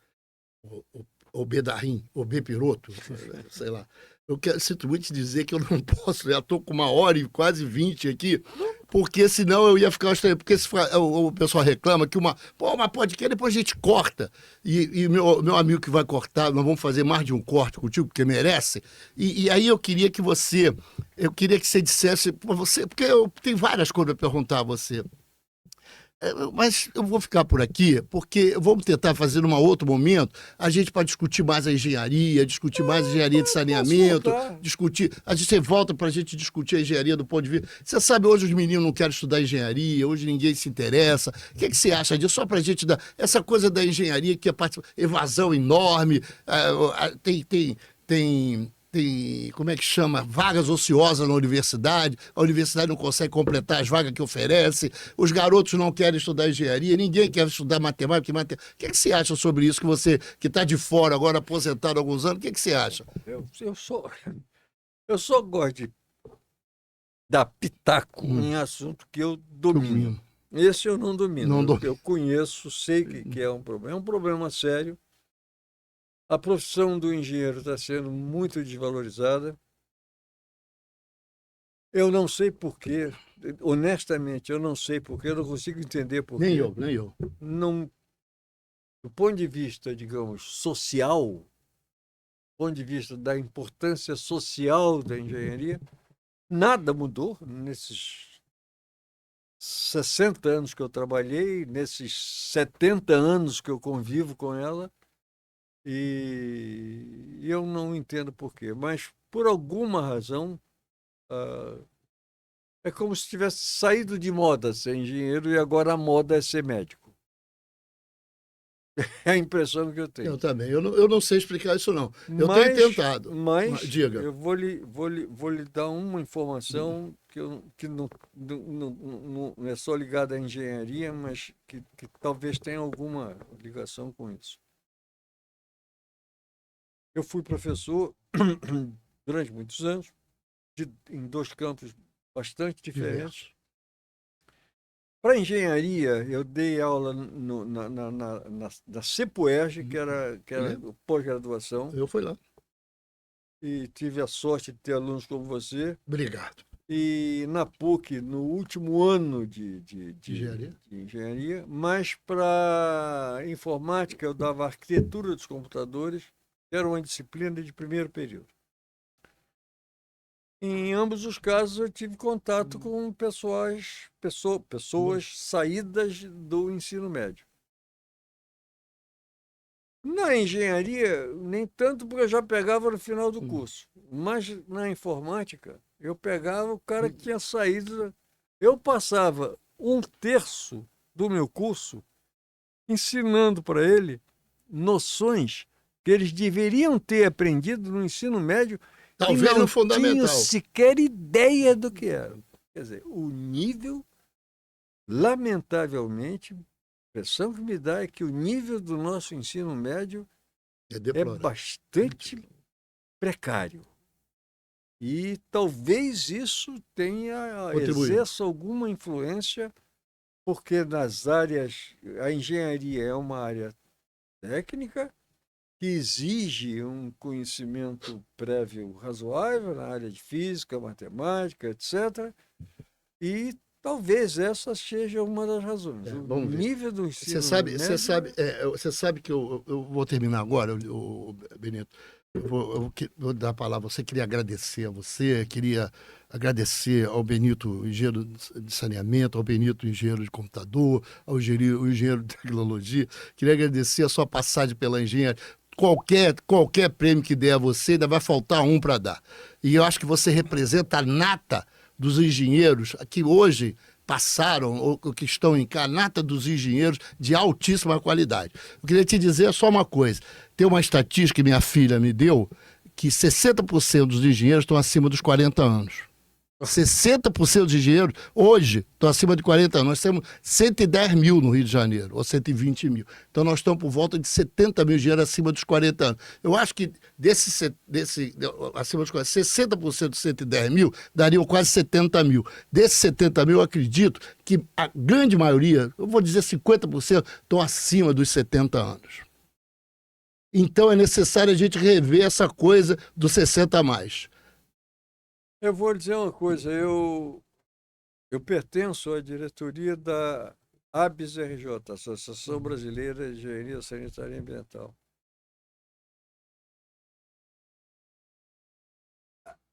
o Bedarim, o Bepiroto, sei lá. Sinto muito dizer que eu não posso, já estou com 1h e quase 20 aqui, porque senão eu ia ficar estranho. Porque o pessoal reclama que uma podcast, depois a gente corta. E meu amigo que vai cortar, nós vamos fazer mais de um corte contigo, porque merece. E aí eu queria que você dissesse para você, porque eu tenho várias coisas para perguntar a você. Mas eu vou ficar por aqui, porque vamos tentar fazer num outro momento, a gente para discutir mais a engenharia, discutir mais a engenharia de saneamento, a gente volta para a gente discutir a engenharia do ponto de vista. Você sabe, hoje os meninos não querem estudar engenharia, hoje ninguém se interessa. O que você acha disso? Só para a gente dar essa coisa da engenharia que é evasão enorme, tem como é que chama? Vagas ociosas na universidade, a universidade não consegue completar as vagas que oferece, os garotos não querem estudar engenharia, ninguém quer estudar matemática. O que você acha sobre isso, que você que está de fora agora, aposentado há alguns anos, o que você acha?
Eu só gosto de dar pitaco em assunto que eu domino. Esse eu não domino. Eu conheço, sei que é um problema. É um problema sério. A profissão do engenheiro está sendo muito desvalorizada. Eu não sei porquê, honestamente, eu não sei porquê, eu não consigo entender porquê.
Nem eu.
Não, do ponto de vista, digamos, social, do ponto de vista da importância social da engenharia, nada mudou nesses 60 anos que eu trabalhei, nesses 70 anos que eu convivo com ela. E eu não entendo por quê, mas por alguma razão é como se tivesse saído de moda ser engenheiro e agora a moda é ser médico. É a impressão que eu tenho.
Eu também. Eu não sei explicar isso, não. Eu tenho tentado.
Mas
diga.
Eu vou lhe dar uma informação que não é só ligada à engenharia, mas que talvez tenha alguma ligação com isso. Eu fui professor durante muitos anos, em 2 campos bastante diferentes. Para engenharia, eu dei aula na CEPUERJ, que era pós-graduação.
Eu fui lá.
e tive a sorte de ter alunos como você.
Obrigado.
E na PUC, no último ano de engenharia, mas para informática eu dava arquitetura dos computadores, que era uma disciplina de primeiro período. Em ambos os casos eu tive contato com pessoas saídas do ensino médio. Na engenharia, nem tanto, porque eu já pegava no final do curso. Mas na informática, eu pegava o cara que tinha saído. Eu passava 1/3 do meu curso ensinando para ele noções que eles deveriam ter aprendido no ensino médio
Talvez
e não
no fundamental.
tinham sequer ideia do que era. Quer dizer, o nível, lamentavelmente, a impressão que me dá é que o nível do nosso ensino médio é bastante precário. E talvez isso exerça alguma influência, porque nas áreas, a engenharia é uma área técnica que exige um conhecimento prévio razoável na área de física, matemática, etc. E talvez essa seja uma das razões. O nível do ensino médio...
Você sabe que eu vou terminar agora, Benito. Eu vou dar a palavra. Você queria agradecer a você, queria agradecer ao Benito, engenheiro de saneamento, ao Benito, engenheiro de computador, ao engenheiro de tecnologia. Queria agradecer a sua passagem pela engenharia. Qualquer prêmio que der a você, ainda vai faltar um para dar. E eu acho que você representa a nata dos engenheiros que hoje passaram ou que estão em cá, nata dos engenheiros de altíssima qualidade. Eu queria te dizer só uma coisa. Tem uma estatística que minha filha me deu, que 60% dos engenheiros estão acima dos 40 anos. 60% dos engenheiros hoje estão acima de 40 anos. Nós temos 110 mil no Rio de Janeiro, ou 120 mil. Então nós estamos por volta de 70 mil engenheiros acima dos 40 anos. Eu acho que acima dos 40, 60% dos 110 mil dariam quase 70 mil. Desses 70 mil, eu acredito que a grande maioria, eu vou dizer 50%, estão acima dos 70 anos. Então é necessário a gente rever essa coisa dos 60 a mais.
Eu vou dizer uma coisa, eu pertenço à diretoria da ABS-RJ, Associação Brasileira de Engenharia Sanitária e Ambiental.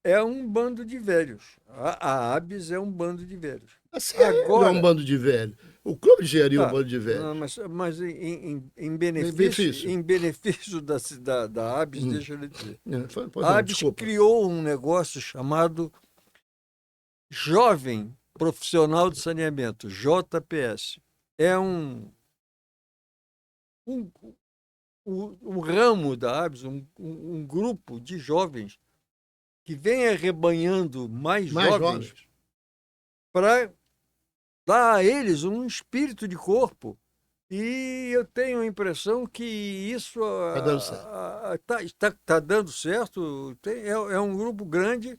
É um bando de velhos. A ABS é um bando de velhos.
Agora, é um bando de velhos. O Clube de Engenharia é um bando de velhos.
Não, mas em benefício da ABS, deixa eu dizer. A ABS criou um negócio chamado Jovem Profissional de Saneamento, JPS. É um ramo da ABS, um grupo de jovens que vem arrebanhando mais jovens para dar a eles um espírito de corpo. E eu tenho a impressão que isso está dando certo. É um grupo grande,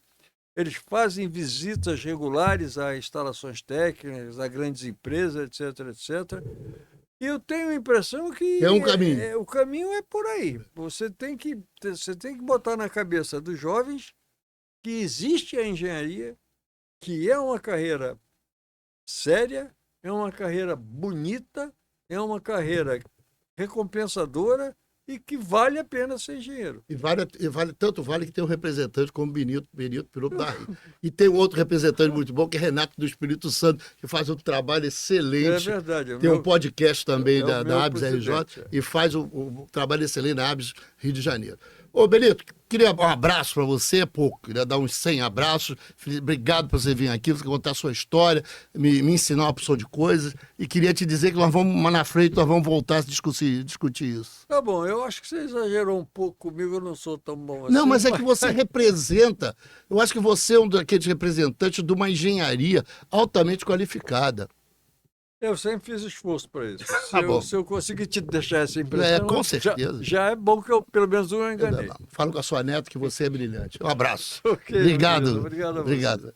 eles fazem visitas regulares a instalações técnicas, a grandes empresas, etc, etc. E eu tenho a impressão que
é um caminho.
O caminho é por aí. Você tem que botar na cabeça dos jovens que existe a engenharia, que é uma carreira séria, é uma carreira bonita, é uma carreira recompensadora e que vale a pena ser engenheiro.
Tanto vale que tem um representante como Benito Piropo da Rio. E tem um outro representante muito bom, que é Renato do Espírito Santo, que faz um trabalho excelente.
É verdade.
Tem um podcast também da ABS-RJ e faz um trabalho excelente na ABS Rio de Janeiro. Ô, Benito, queria um abraço para você, é pouco, queria dar uns 100 abraços. Obrigado por você vir aqui, você contar a sua história, me ensinar uma opção de coisas. E queria te dizer que nós vamos, na frente, nós vamos voltar a discutir isso.
Tá bom, eu acho que você exagerou um pouco comigo, eu não sou tão bom assim.
Não, mas é que você representa, eu acho que você é um daqueles representantes de uma engenharia altamente qualificada.
Eu sempre fiz esforço para isso. Se eu conseguir te deixar essa impressão,
com certeza.
Já é bom que eu, pelo menos, não enganei.
Falo com a sua neta que você é brilhante. Um abraço.
Okay,
obrigado.
Obrigado a você.
Obrigado.